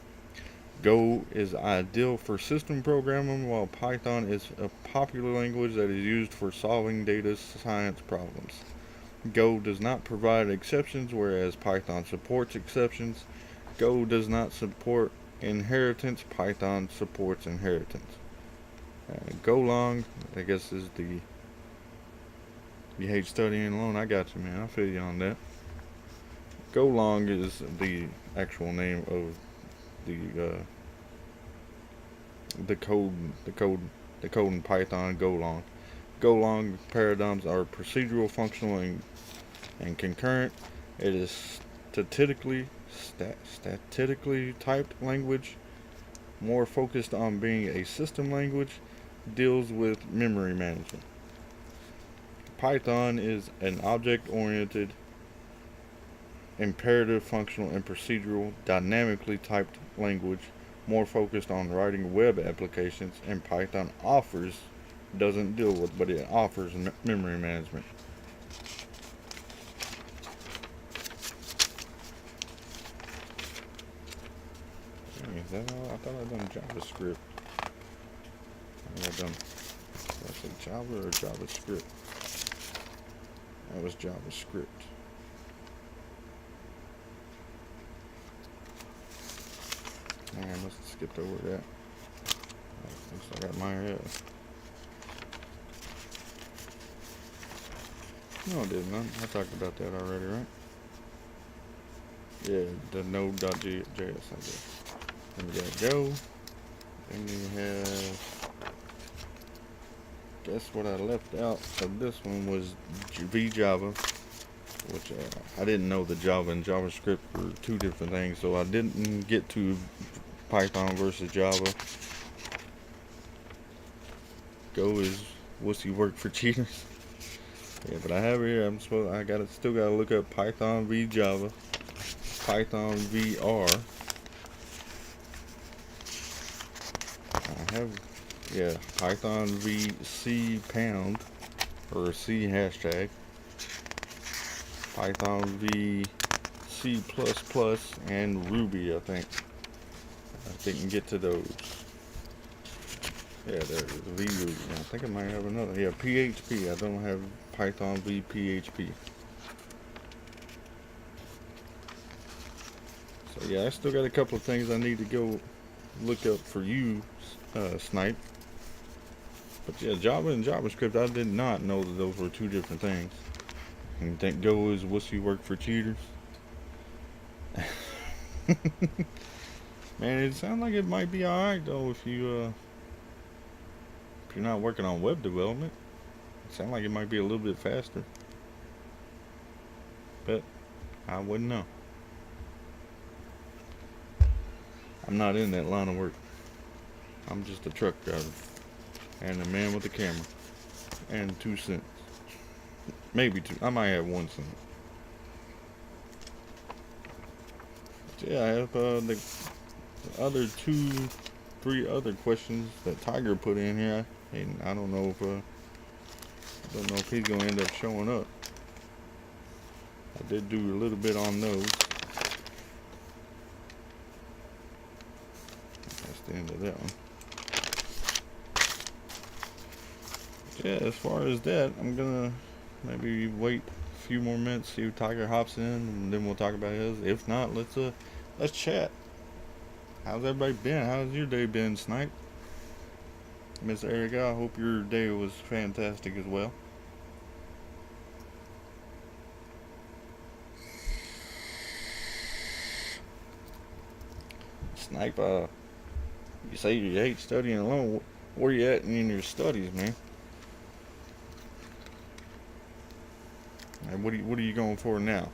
Go is ideal for system programming, while Python is a popular language that is used for solving data science problems. Go does not provide exceptions, whereas Python supports exceptions. Go does not support inheritance. Python supports inheritance. Golang, I guess, is the... You hate studying alone? I got you, man. I feel you on that. Golang is the actual name of the code in Python. Golang paradigms are procedural, functional, and concurrent. It is statically typed language, more focused on being a system language, deals with memory management. Python is an object-oriented, imperative, functional, and procedural, dynamically typed language, more focused on writing web applications, and Python doesn't deal with, but it offers memory management. Is that all? I thought I done JavaScript. I think I done. Did I say Java or JavaScript? That was JavaScript. Man, I must have skipped over that. Looks like I got my head. No, I didn't. I talked about that already, right? Yeah, the node.js, I guess. Then we got Go. Then we have, guess what I left out of this one was VJava, which I didn't know that Java and JavaScript were two different things, so I didn't get to Python versus Java. Go is wussy work for cheaters. Yeah, but I have it here. Still gotta look up Python v Java, Python v R. I have, yeah, Python v C pound or C hashtag, Python v C++ and Ruby. I think you can get to those. Yeah, there's V Ruby. I think I might have another. Yeah, PHP. I don't have Python v PHP. So yeah, I still got a couple of things I need to go look up for you, Snipe. But yeah, Java and JavaScript, I did not know that those were two different things. And you think Go is wussy work for cheaters? Man, it sounds like it might be alright though if you're not working on web development. It sounds like it might be a little bit faster. But I wouldn't know. I'm not in that line of work. I'm just a truck driver. And a man with a camera. And 2 cents. Maybe 2. I might have 1 cent. But yeah, I have the other 3 other questions that Tiger put in here. And I don't know if he's gonna end up showing up. I did do a little bit on those. That's the end of that one. Yeah, as far as that, I'm gonna maybe wait a few more minutes, see if Tiger hops in, and then we'll talk about his. If not, let's chat. How's everybody been? How's your day been, Snipe? Miss Erica, I hope your day was fantastic as well. Snipe, you say you hate studying alone. Where you at in your studies, man? And what are you going for now?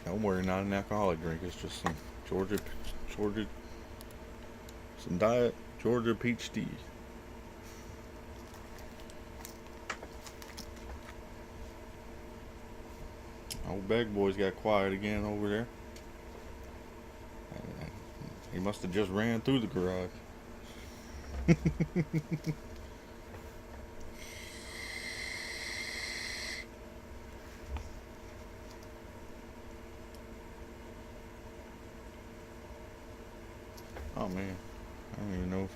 Don't worry, not an alcoholic drink. It's just some some diet Georgia peach tea. Old bag boy's got quiet again over there. He must have just ran through the garage. Oh man, I don't even know if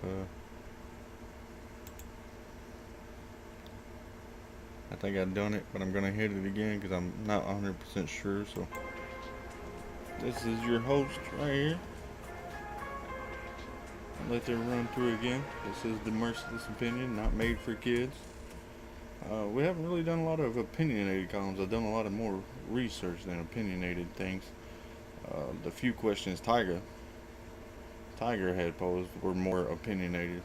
I think I've done it, but I'm gonna hit it again because I'm not 100% sure. So this is your host right here. I'll let them run through again. This is the Merciless Opinion, not made for kids. We haven't really done a lot of opinionated columns. I've done a lot of more research than opinionated things. The few questions Tiger had posed were more opinionated,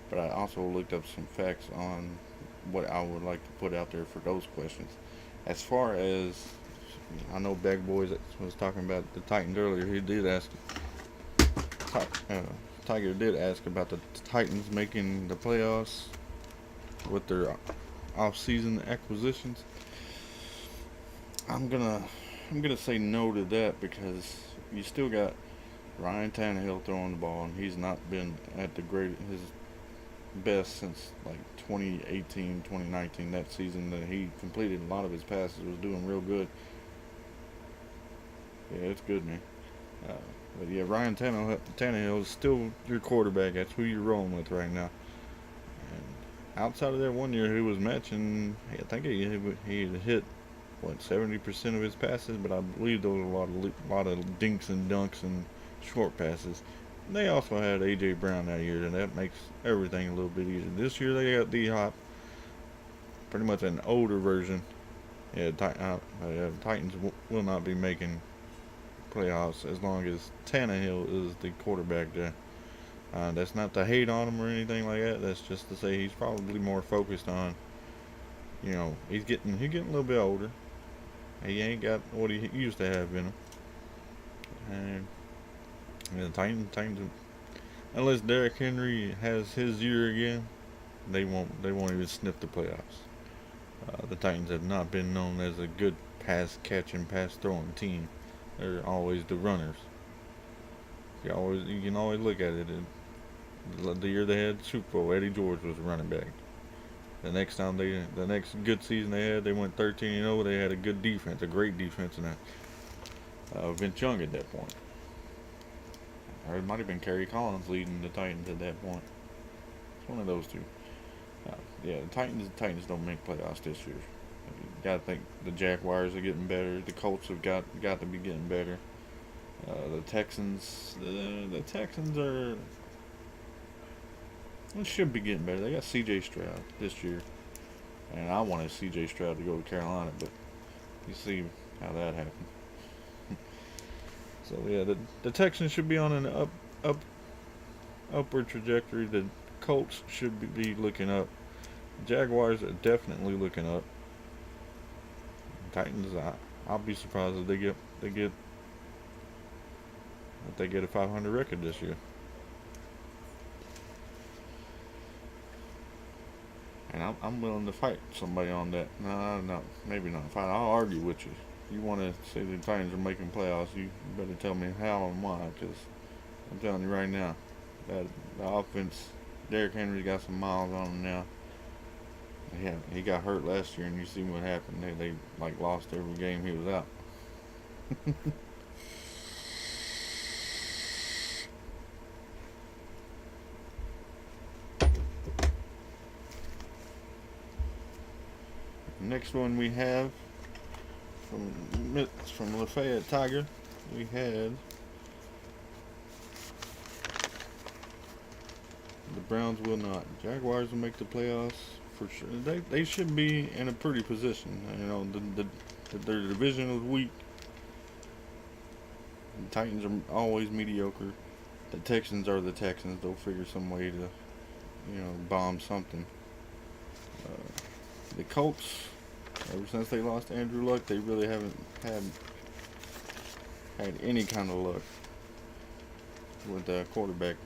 but I also looked up some facts on what I would like to put out there for those questions. As far as, I know Bag Boys was talking about the Titans earlier. He did ask, Tiger did ask about the Titans making the playoffs with their off-season acquisitions. I'm gonna say no to that because you still got Ryan Tannehill throwing the ball, and he's not been at his best since like 2018, 2019. That season that he completed a lot of his passes, was doing real good. Yeah, it's good, man. Uh, but yeah, Ryan Tannehill is still your quarterback. That's who you're rolling with right now. And outside of that one year, he was matching. I think he had hit what 70% of his passes, but I believe there was a lot of dinks and dunks and short passes. And they also had AJ Brown that year, and that makes everything a little bit easier. This year they got D Hop, pretty much an older version. Yeah, Titans will not be making playoffs as long as Tannehill is the quarterback there. That's not to hate on him or anything like that. That's just to say he's probably more focused on, he's getting a little bit older. He ain't got what he used to have in him. And the Titans, unless Derrick Henry has his year again, they won't even sniff the playoffs. The Titans have not been known as a good pass catching, pass throwing team. They're always the runners. You can always look at it. The year they had the Super Bowl, Eddie George was the running back. The next good season they had, they went 13-0. They had a good defense, a great defense, and Vince Young at that point. Or it might have been Kerry Collins leading the Titans at that point. It's one of those two. Yeah, the Titans don't make playoffs this year. You gotta think the Jaguars are getting better. The Colts have got to be getting better. The Texans are. They should be getting better. They got C.J. Stroud this year, and I wanted C.J. Stroud to go to Carolina, but you see how that happened. So yeah, the Texans should be on an upward trajectory. The Colts should be looking up. Jaguars are definitely looking up. Titans, I'll be surprised if they get a 500 record this year. And I'm willing to fight somebody on that. No, maybe not fight. I'll argue with you. If you want to say the Titans are making playoffs, you better tell me how and why. Because I'm telling you right now, that the offense, Derrick Henry's got some miles on him now. He got hurt last year, and you see what happened. They like lost every game he was out. Next one we have from Lafayette Tiger. We had the Browns will not. Jaguars will make the playoffs for sure. They should be in a pretty position. Their division is weak. The Titans are always mediocre. The Texans are the Texans. They'll figure some way to, bomb something. The Colts, ever since they lost Andrew Luck, they really haven't had any kind of luck with the quarterback.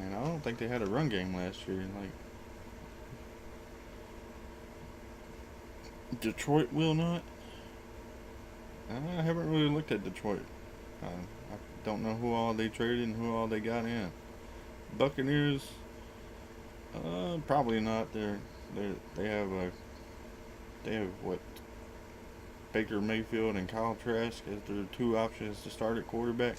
And I don't think they had a run game last year. Detroit will not. I haven't really looked at Detroit. I don't know who all they traded and who all they got in. Buccaneers, probably not. They have what, Baker Mayfield and Kyle Trask as their two options to start at quarterback.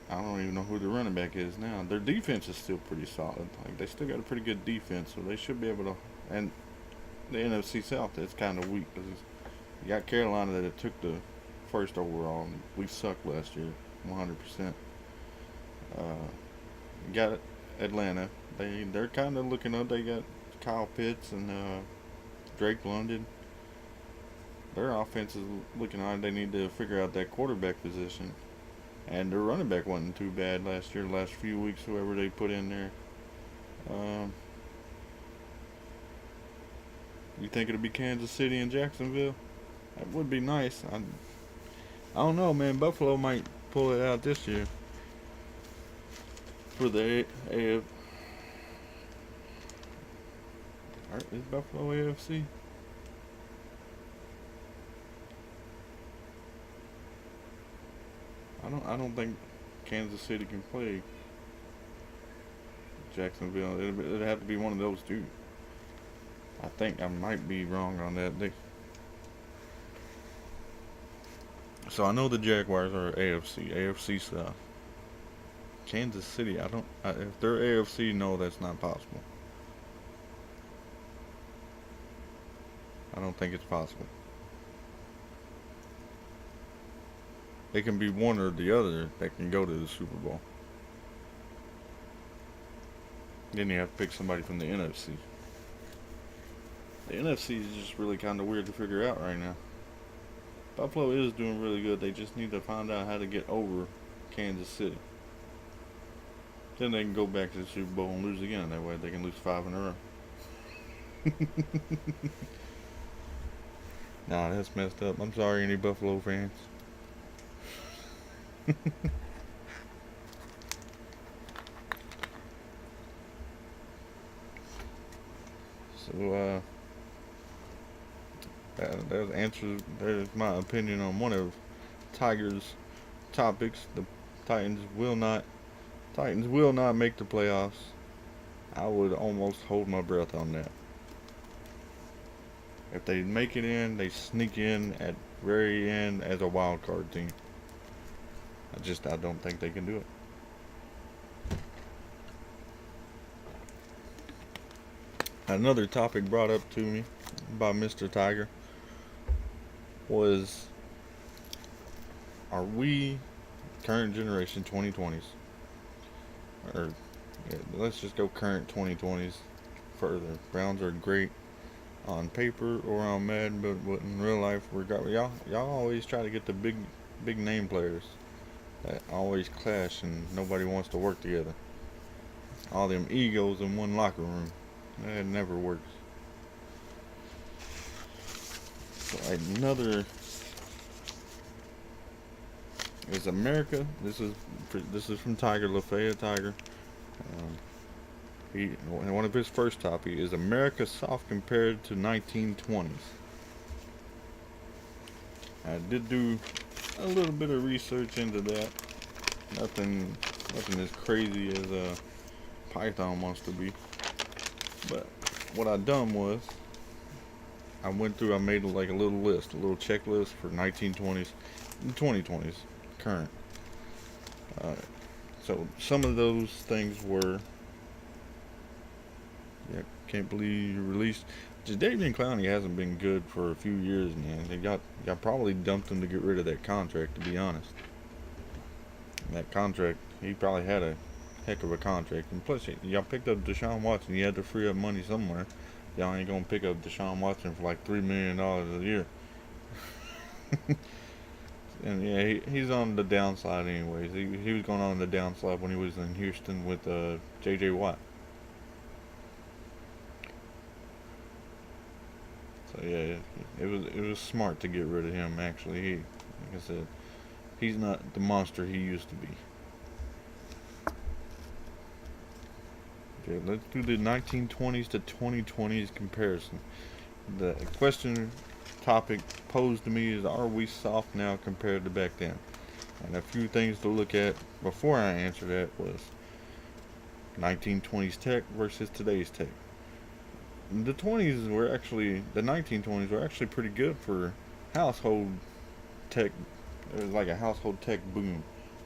I don't even know who the running back is now. Their defense is still pretty solid. They still got a pretty good defense, so they should be able to. And the NFC South, that's kind of weak because you got Carolina that took the first overall, and we sucked last year, 100%. You got Atlanta. They're kind of looking up. They got Kyle Pitts and Drake London. Their offense is looking on. They need to figure out that quarterback position. And their running back wasn't too bad last year, the last few weeks, whoever they put in there. You think it'll be Kansas City and Jacksonville? That would be nice. I don't know, man. Buffalo might pull it out this year for the AF. Is Buffalo AFC? I don't think Kansas City can play Jacksonville. It'd have to be one of those two. I think I might be wrong on that. So I know the Jaguars are AFC. AFC South. Kansas City, I don't. If they're AFC, no, that's not possible. I don't think it's possible. It can be one or the other that can go to the Super Bowl. Then you have to pick somebody from the NFC. The NFC is just really kind of weird to figure out right now. Buffalo is doing really good. They just need to find out how to get over Kansas City. Then they can go back to the Super Bowl and lose again. That way they can lose 5 in a row. Nah, that's messed up. I'm sorry, any Buffalo fans. So, that answers. There's my opinion on one of Tiger's topics. The Titans will not. Titans will not make the playoffs. I would almost hold my breath on that. If they make it in, they sneak in at very end as a wild card team. I don't think they can do it. Another topic brought up to me by Mr. Tiger was, are we current generation 2020s? Or yeah, let's just go current 2020s further. Browns are great on paper or on Madden, but in real life, y'all always try to get the big name players that always clash and nobody wants to work together. All them egos in one locker room. That never works. So another is America. This is from Tiger Lafayette Tiger. One of his first topics is America soft compared to 1920s. I did do a little bit of research into that. Nothing as crazy as Python wants to be. But what I done was I made like a little list, a little checklist for 1920s and 2020s current. So some of those things were, yeah, can't believe you released. Jadavian Clowney hasn't been good for a few years, man. They got probably dumped him to get rid of that contract, to be honest. That contract, he probably had a heck of a contract. And plus, y'all picked up Deshaun Watson. You had to free up money somewhere. Y'all ain't gonna pick up Deshaun Watson for like $3 million a year. And yeah, he's on the downside anyways. He was going on the downside when he was in Houston with J.J. Watt. So yeah, it was smart to get rid of him. Actually, like I said, he's not the monster he used to be. Okay, let's do the 1920s to 2020s comparison. The question topic posed to me is, are we soft now compared to back then? And a few things to look at before I answer that was 1920s tech versus today's tech. The 1920s were actually pretty good for household tech. It was like a household tech boom.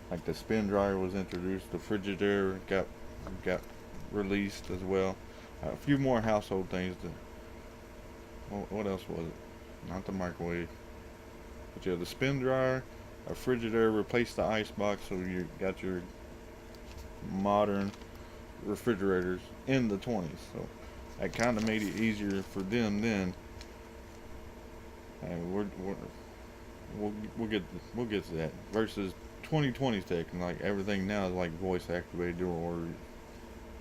Like the spin dryer was introduced, the Frigidaire got released as well. A few more household things. What else was it? Not the microwave. But yeah, the spin dryer, a Frigidaire replaced the ice box, so you got your modern refrigerators in the 20s. So that kind of made it easier for them then. And we'll get to that. Versus 2020's tech, and like everything now is like voice activated, or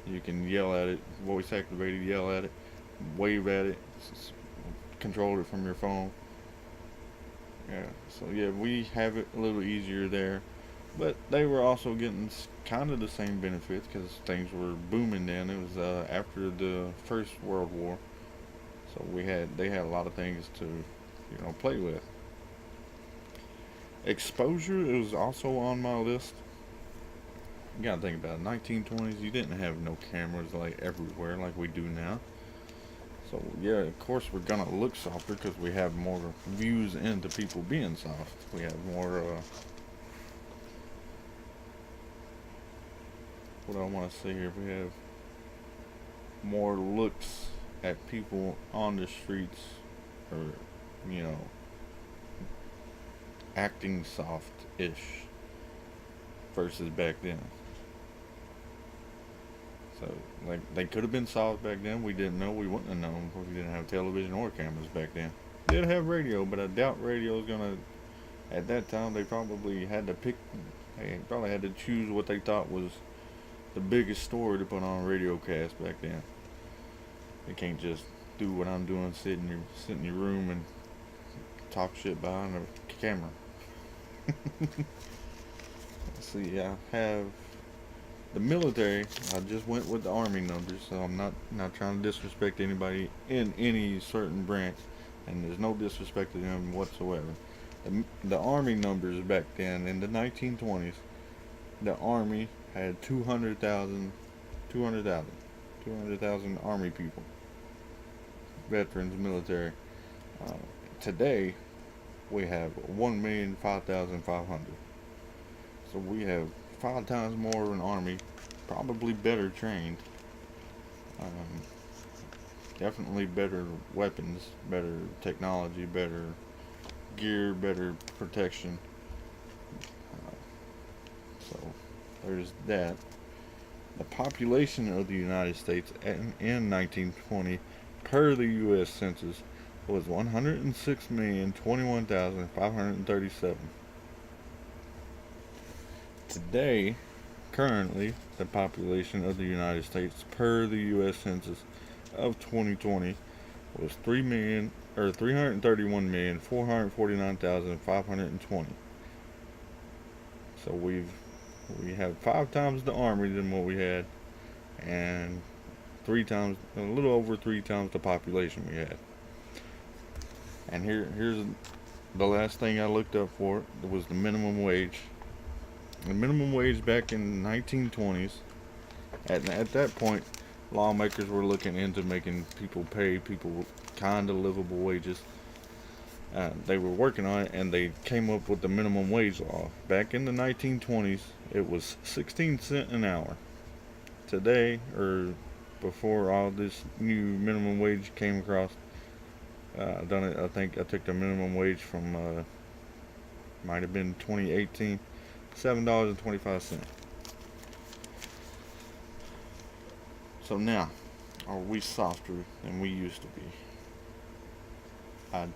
you can yell at it, voice activated, yell at it, wave at it, control it from your phone. Yeah, so yeah, we have it a little easier there, but they were also getting kind of the same benefits because things were booming then. It was after the First World War, so they had a lot of things to play with. Exposure is also on my list. You gotta think about it. 1920s, you didn't have no cameras like everywhere like we do now. So yeah, of course we're gonna look softer because we have more views into people being soft. We have more. What I want to say here, we have more looks at people on the streets, or you know, acting soft-ish versus back then. So, like, they could have been soft back then. We didn't know. We wouldn't have known because we didn't have television or cameras back then. Did have radio, but I doubt radio is gonna. At that time, they probably had to pick. They probably had to choose what they thought was the biggest story to put on a radio cast back then. They can't just do what I'm doing, sit in your room and talk shit behind a camera. Let's see, I have the military. I just went with the Army numbers, so I'm not trying to disrespect anybody in any certain branch, and there's no disrespect to them whatsoever. The Army numbers back then in the 1920s, the Army had 200,000 Army people, veterans, military. Uh, Today, we have 1,005,500. So we have 5 times more of an army, probably better trained, um, definitely better weapons, better technology, better gear, better protection. Uh, so there's that. The population of the United States in 1920, per the U.S. Census, was 106,021,537. Today, currently, the population of the United States, per the U.S. Census of 2020, was 331,449,520. So we have 5 times the army than what we had, and a little over 3 times the population we had. And here's the last thing I looked up for. It was the minimum wage. The minimum wage back in the 1920s. At that point, lawmakers were looking into making people pay people kind of livable wages. They were working on it, and they came up with the minimum wage law. Back in the 1920s, it was 16 cents an hour. Today, or before all this new minimum wage came across, done it. I think I took the minimum wage from might have been 2018, $7.25. So now, are we softer than we used to be? I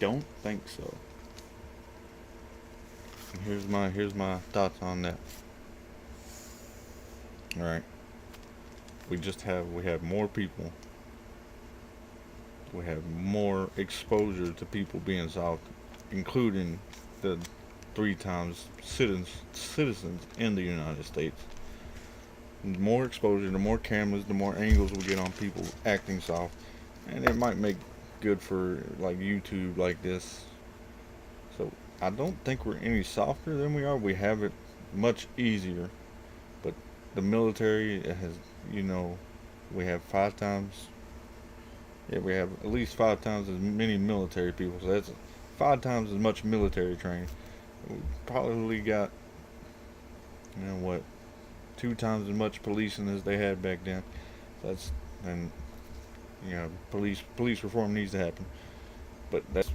don't think so. And here's my thoughts on that. All right, we have more people. We have more exposure to people being soft, including the 3 times citizens in the United States. The more exposure, the more cameras, the more angles we get on people acting soft, and it might make good for like YouTube like this. So I don't think we're any softer than we are. We have it much easier, but the military has, we have 5 times. Yeah, we have at least 5 times as many military people, so that's 5 times as much military training. We probably got, 2 times as much policing as they had back then. Police reform needs to happen, but that's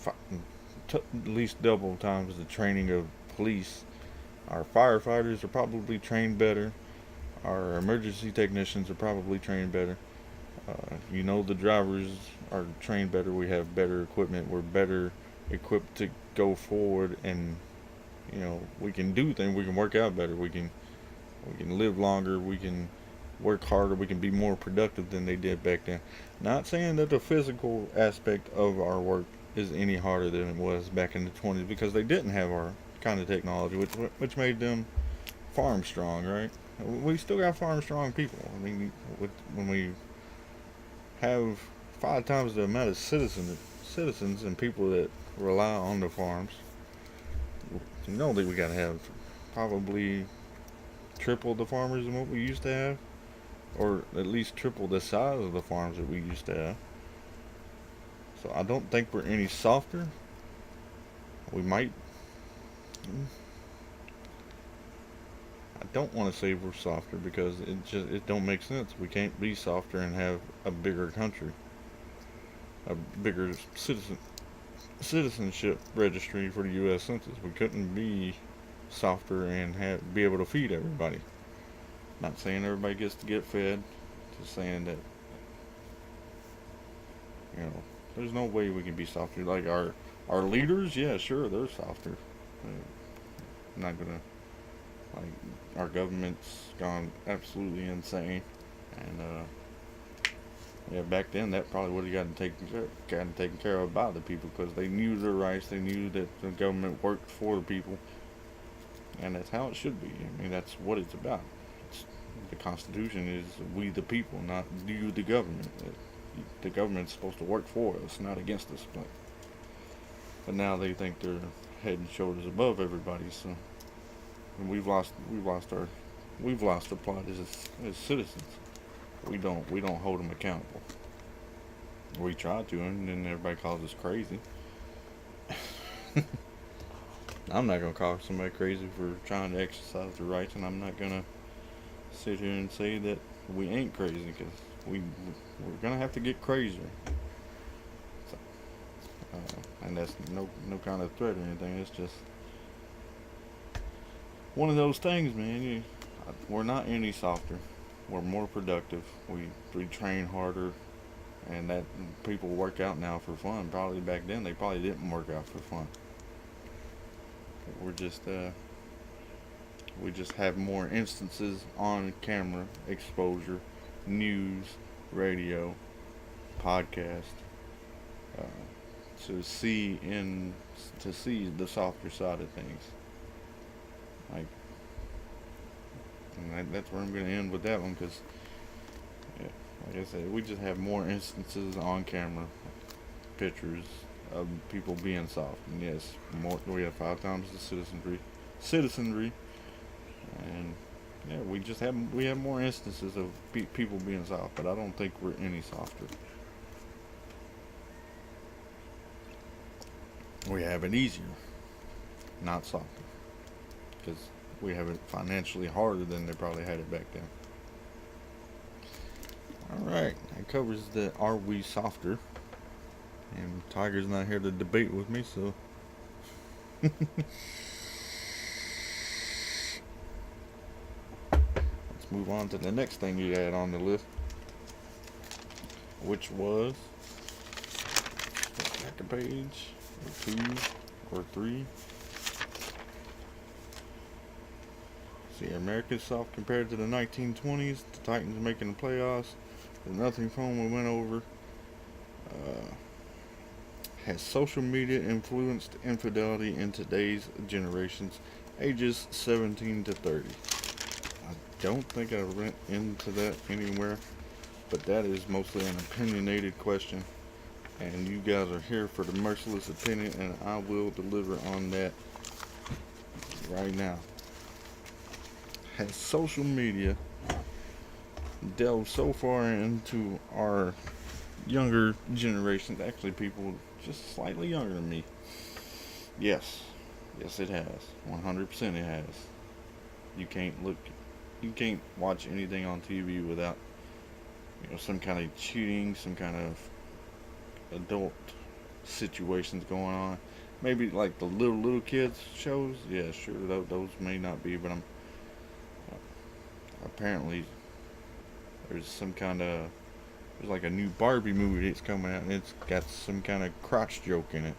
at least double times the training of police. Our firefighters are probably trained better. Our emergency technicians are probably trained better. The drivers are trained better. We have better equipment. We're better equipped to go forward, and we can do things. We can work out better. We can live longer. We can work harder. We can be more productive than they did back then. Not saying that the physical aspect of our work is any harder than it was back in the 20s, because they didn't have our kind of technology, which made them farm strong, right? We still got farm strong people. I mean, when we have 5 times the amount of citizens and people that rely on the farms, that we gotta have probably triple the farmers than what we used to have. or at least triple the size of the farms that we used to have. So I don't think we're any softer. We might. I don't want to say we're softer because it don't make sense. We can't be softer and have a bigger country, a bigger citizenship registry for the U.S. Census. We couldn't be softer and be able to feed everybody. Not saying everybody gets to get fed, just saying that, you know, there's no way we can be softer. Like our leaders, yeah, sure, they're softer. I'm not gonna, like, our government's gone absolutely insane, and yeah, back then that probably would have gotten taken care of by the people because they knew their rights. They knew that the government worked for the people, and that's how it should be. I mean, that's what it's about. The Constitution is we the people, not you the government. The government's supposed to work for us, not against us. But now they think they're head and shoulders above everybody. So and we've lost the plot as citizens. We don't hold them accountable. We try to, and then everybody calls us crazy. I'm not gonna call somebody crazy for trying to exercise their rights, and I'm not gonna sit here and say that we ain't crazy because we're gonna have to get crazier. So, and that's no kind of threat or anything. It's just one of those things, man. We're not any softer. We're more productive. We train harder, and that people work out now for fun. Probably back then they probably didn't work out for fun. We're just we just have more instances on camera, exposure, news, radio, podcast, uh, to see the softer side of things. Like, and that's where I'm going to end with that one because, yeah, like I said, we just have more instances on camera, pictures of people being soft. And yes, we have 5 times the citizenry, and yeah, we have more instances of people being soft, but I don't think we're any softer. We have it easier, not softer, because we have it financially harder than they probably had it back then. Alright, that covers the are we softer. And Tiger's not here to debate with me, so let's move on to the next thing you had on the list, which was back a page or 2 or 3. See, America's soft compared to the 1920s. The Titans making the playoffs. The nothing phone we went over. Has social media influenced infidelity in today's generations, ages 17 to 30? I don't think I went into that anywhere, but that is mostly an opinionated question, and you guys are here for the Merciless Opinion, and I will deliver on that right now. Has social media delved so far into our younger generations, actually people just slightly younger than me? Yes it has. 100% it has. You can't watch anything on TV without, some kind of cheating, some kind of adult situations going on. Maybe like the little kids shows, yeah, sure, those may not be, but apparently there's like a new Barbie movie that's coming out, and it's got some kind of crotch joke in it.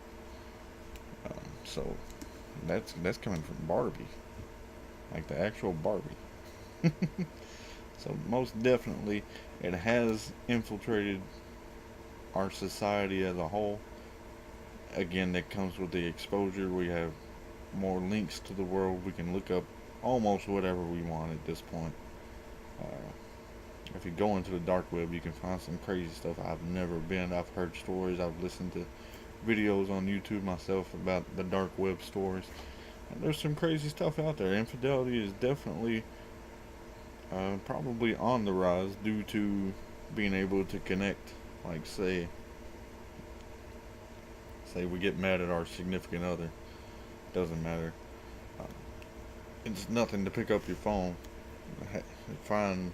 So that's coming from Barbie, like the actual Barbie. So most definitely, it has infiltrated our society as a whole. Again, that comes with the exposure. We have more links to the world. We can look up almost whatever we want at this point. If you go into the dark web, you can find some crazy stuff. I've never been. I've heard stories. I've listened to videos on YouTube myself about the dark web stories. And there's some crazy stuff out there. Infidelity is definitely probably on the rise due to being able to connect. Like say we get mad at our significant other, doesn't matter. Uh, it's nothing to pick up your phone, find,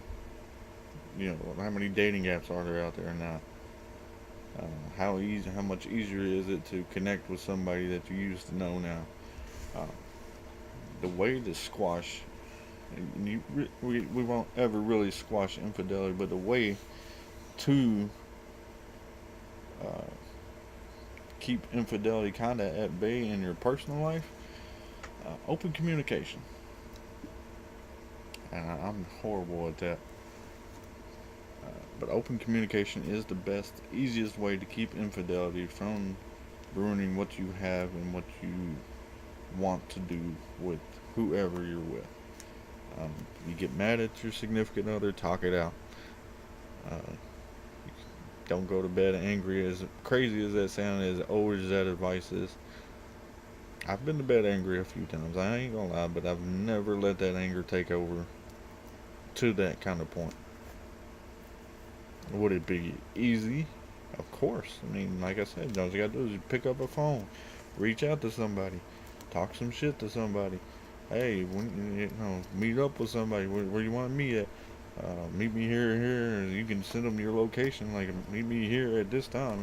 how many dating apps are there out there now. How much easier is it to connect with somebody that you used to know now? Uh, the way to squash, and we won't ever really squash infidelity, but the way to uh, keep infidelity kind of at bay in your personal life, open communication. And I'm horrible at that. But open communication is the best, easiest way to keep infidelity from ruining what you have and what you want to do with whoever you're with. You get mad at your significant other, talk it out. Uh, don't go to bed angry. As crazy as that sounds, as old as that advice is, I've been to bed angry a few times. I ain't gonna lie, but I've never let that anger take over to that kind of point. Would it be easy? Of course. I mean, like I said, all you gotta do is pick up a phone, reach out to somebody, talk some shit to somebody. Hey, meet up with somebody. Where you want to meet at? Meet me here. You can send them your location. Like, meet me here at this time.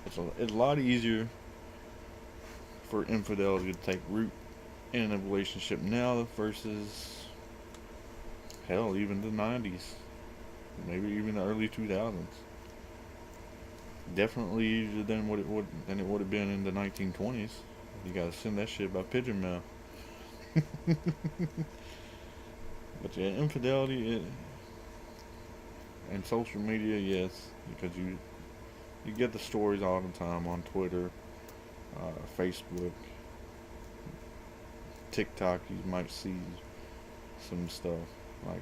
It's a lot easier for infidelity to take root in a relationship now versus hell, even the 90s, maybe even the early 2000s. Definitely easier than it would have been in the 1920s. You gotta send that shit by pigeon mail. But yeah, infidelity and social media, yes, because you get the stories all the time on Twitter, Facebook, TikTok. You might see some stuff like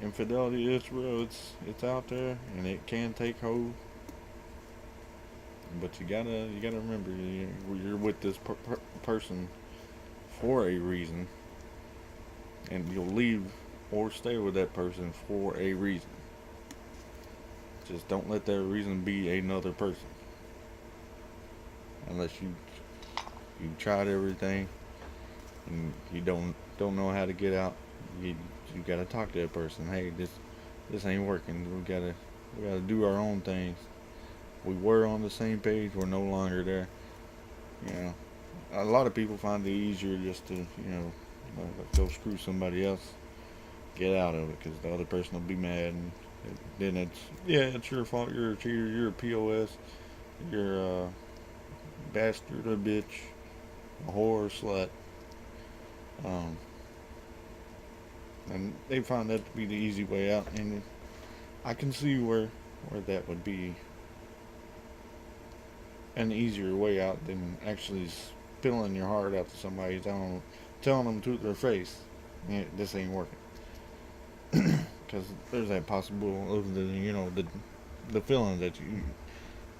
infidelity is real. It's out there and it can take hold. But you gotta remember you're with this person for a reason, and you'll leave or stay with that person for a reason. Just don't let that reason be another person. Unless you tried everything and you don't know how to get out, you gotta talk to that person. Hey, this ain't working. We gotta do our own things. We were on the same page. We're no longer there. You know, a lot of people find it easier just to go screw somebody else, get out of it, because the other person will be mad, and then it's your fault. You're a cheater. You're a POS. You're a bastard, a bitch, a whore, slut. And they find that to be the easy way out, and I can see where that would be an easier way out than actually spilling your heart out to somebody, telling them to their face, yeah, this ain't working. Because there's that possible of the feeling that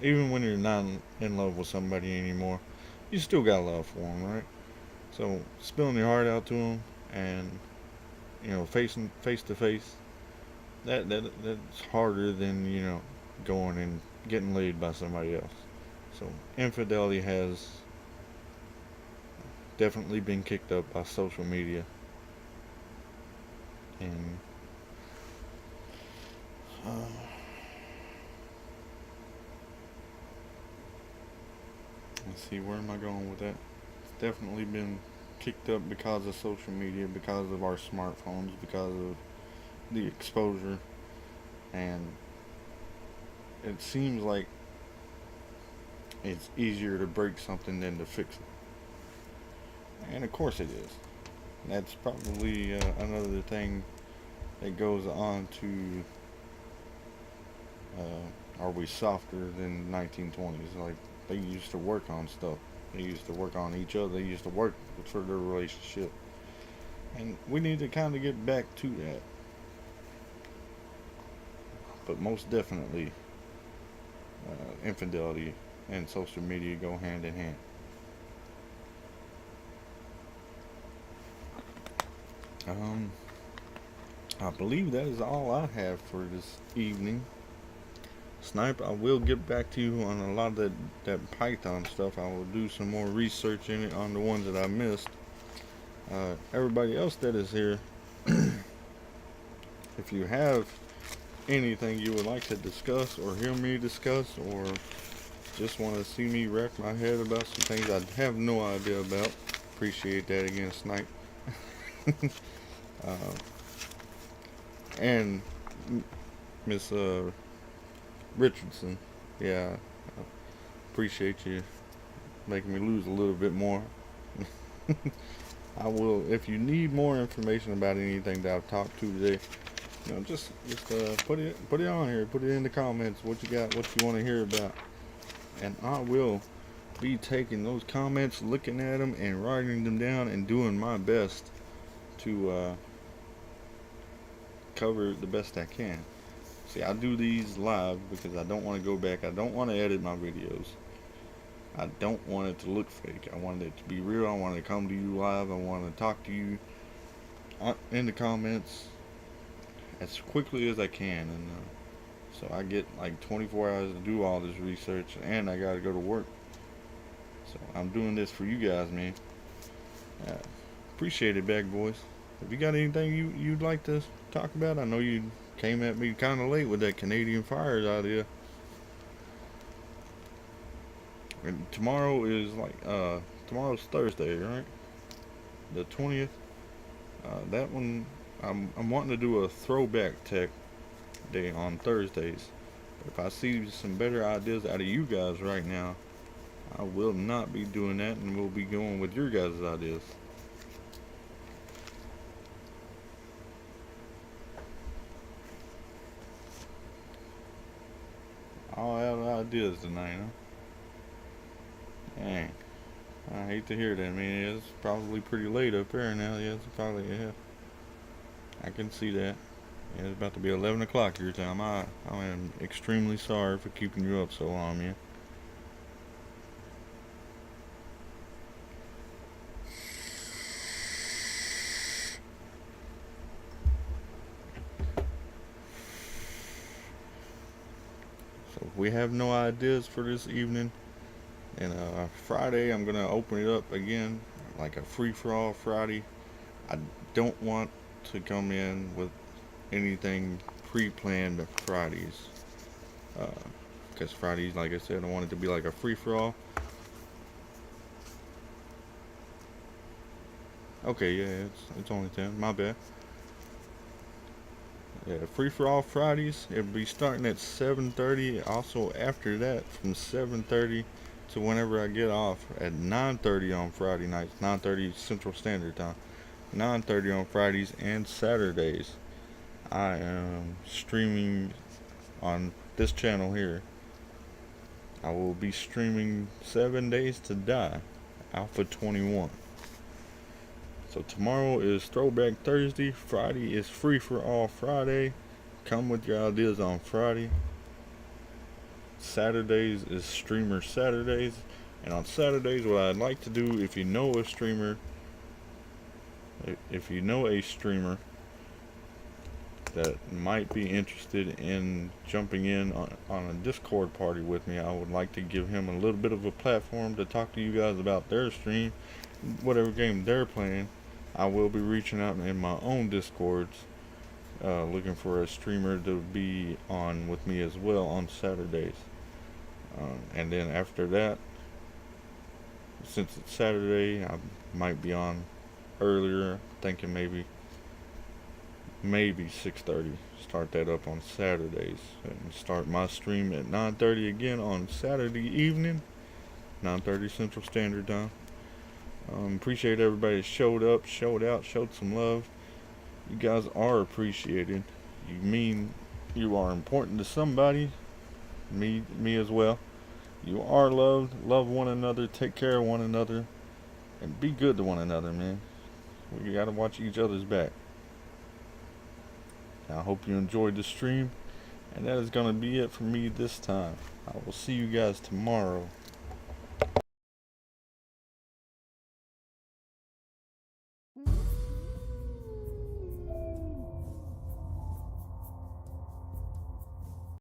even when you're not in love with somebody anymore, you still got love for them, right? So spilling your heart out to them and face to face, that's harder than going and getting laid by somebody else. So infidelity has definitely been kicked up by social media, and let's see, where am I going with that? It's definitely been kicked up because of social media, because of our smartphones, because of the exposure, and it seems like it's easier to break something than to fix it. And of course it is. That's probably another thing that goes on to are we softer than 1920s? Like, they used to work on stuff. They used to work on each other. They used to work for their relationship. And we need to kind of get back to that. But most definitely, infidelity and social media go hand in hand. Um, I believe that is all I have for this evening. Snipe, I will get back to you on a lot of that Python stuff. I will do some more research in it on the ones that I missed. Everybody else that is here, if you have anything you would like to discuss or hear me discuss, or just want to see me wreck my head about some things I have no idea about, appreciate that again, Snipe. uh, and Miss Richardson, yeah, appreciate you making me lose a little bit more. I will, if you need more information about anything that I've talked to today, just put it on here, put it in the comments, what you got, what you want to hear about, and I will be taking those comments, looking at them, and writing them down, and doing my best to cover the best I can. See, I do these live because I don't want to go back. I don't want to edit my videos. I don't want it to look fake. I want it to be real. I want to come to you live. I want to talk to you in the comments as quickly as I can. And so I get like 24 hours to do all this research, and I got to go to work. So I'm doing this for you guys, man. Appreciate it, bag boys. If you got anything you'd like to talk about, I know you came at me kind of late with that Canadian Fires idea. And tomorrow is tomorrow's Thursday, right? The 20th. That one, I'm wanting to do a throwback tech day on Thursdays. But if I see some better ideas out of you guys right now, I will not be doing that, and we'll be going with your guys' ideas. All out of ideas tonight, huh? Dang. I hate to hear that. I mean, it's probably pretty late up there now. Yeah, it's probably, yeah. I can see that. Yeah, it's about to be 11 o'clock your time. I am extremely sorry for keeping you up so long, man. So we have no ideas for this evening. And Friday, I'm going to open it up again, like a free-for-all Friday. I don't want to come in with anything pre-planned Fridays. Because Fridays, like I said, I want it to be like a free-for-all. Okay, yeah, it's only 10. My bad. Yeah, free-for-all Fridays. It'll be starting at 7:30. Also, after that, from 7:30 to whenever I get off at 9:30 on Friday nights, 9:30 Central Standard Time, 9:30 on Fridays and Saturdays. I am streaming on this channel here. I will be streaming 7 Days to Die, Alpha 21. So tomorrow is Throwback Thursday. Friday is Free for All Friday. Come with your ideas on Friday. Saturdays is Streamer Saturdays. And on Saturdays, what I'd like to do, if you know a streamer that might be interested in jumping in on a Discord party with me, I would like to give him a little bit of a platform to talk to you guys about their stream, whatever game they're playing. I will be reaching out in my own Discords, looking for a streamer to be on with me as well on Saturdays. And then after that, since it's Saturday, I might be on earlier, thinking maybe 6:30. Start that up on Saturdays and start my stream at 9:30 again on Saturday evening, 9:30 Central Standard Time. Appreciate everybody that showed up, showed out, showed some love. You guys are appreciated. You are important to somebody. Me as well. You are loved. Love one another. Take care of one another. And be good to one another, man. We gotta watch each other's back. I hope you enjoyed the stream. And that is gonna be it for me this time. I will see you guys tomorrow.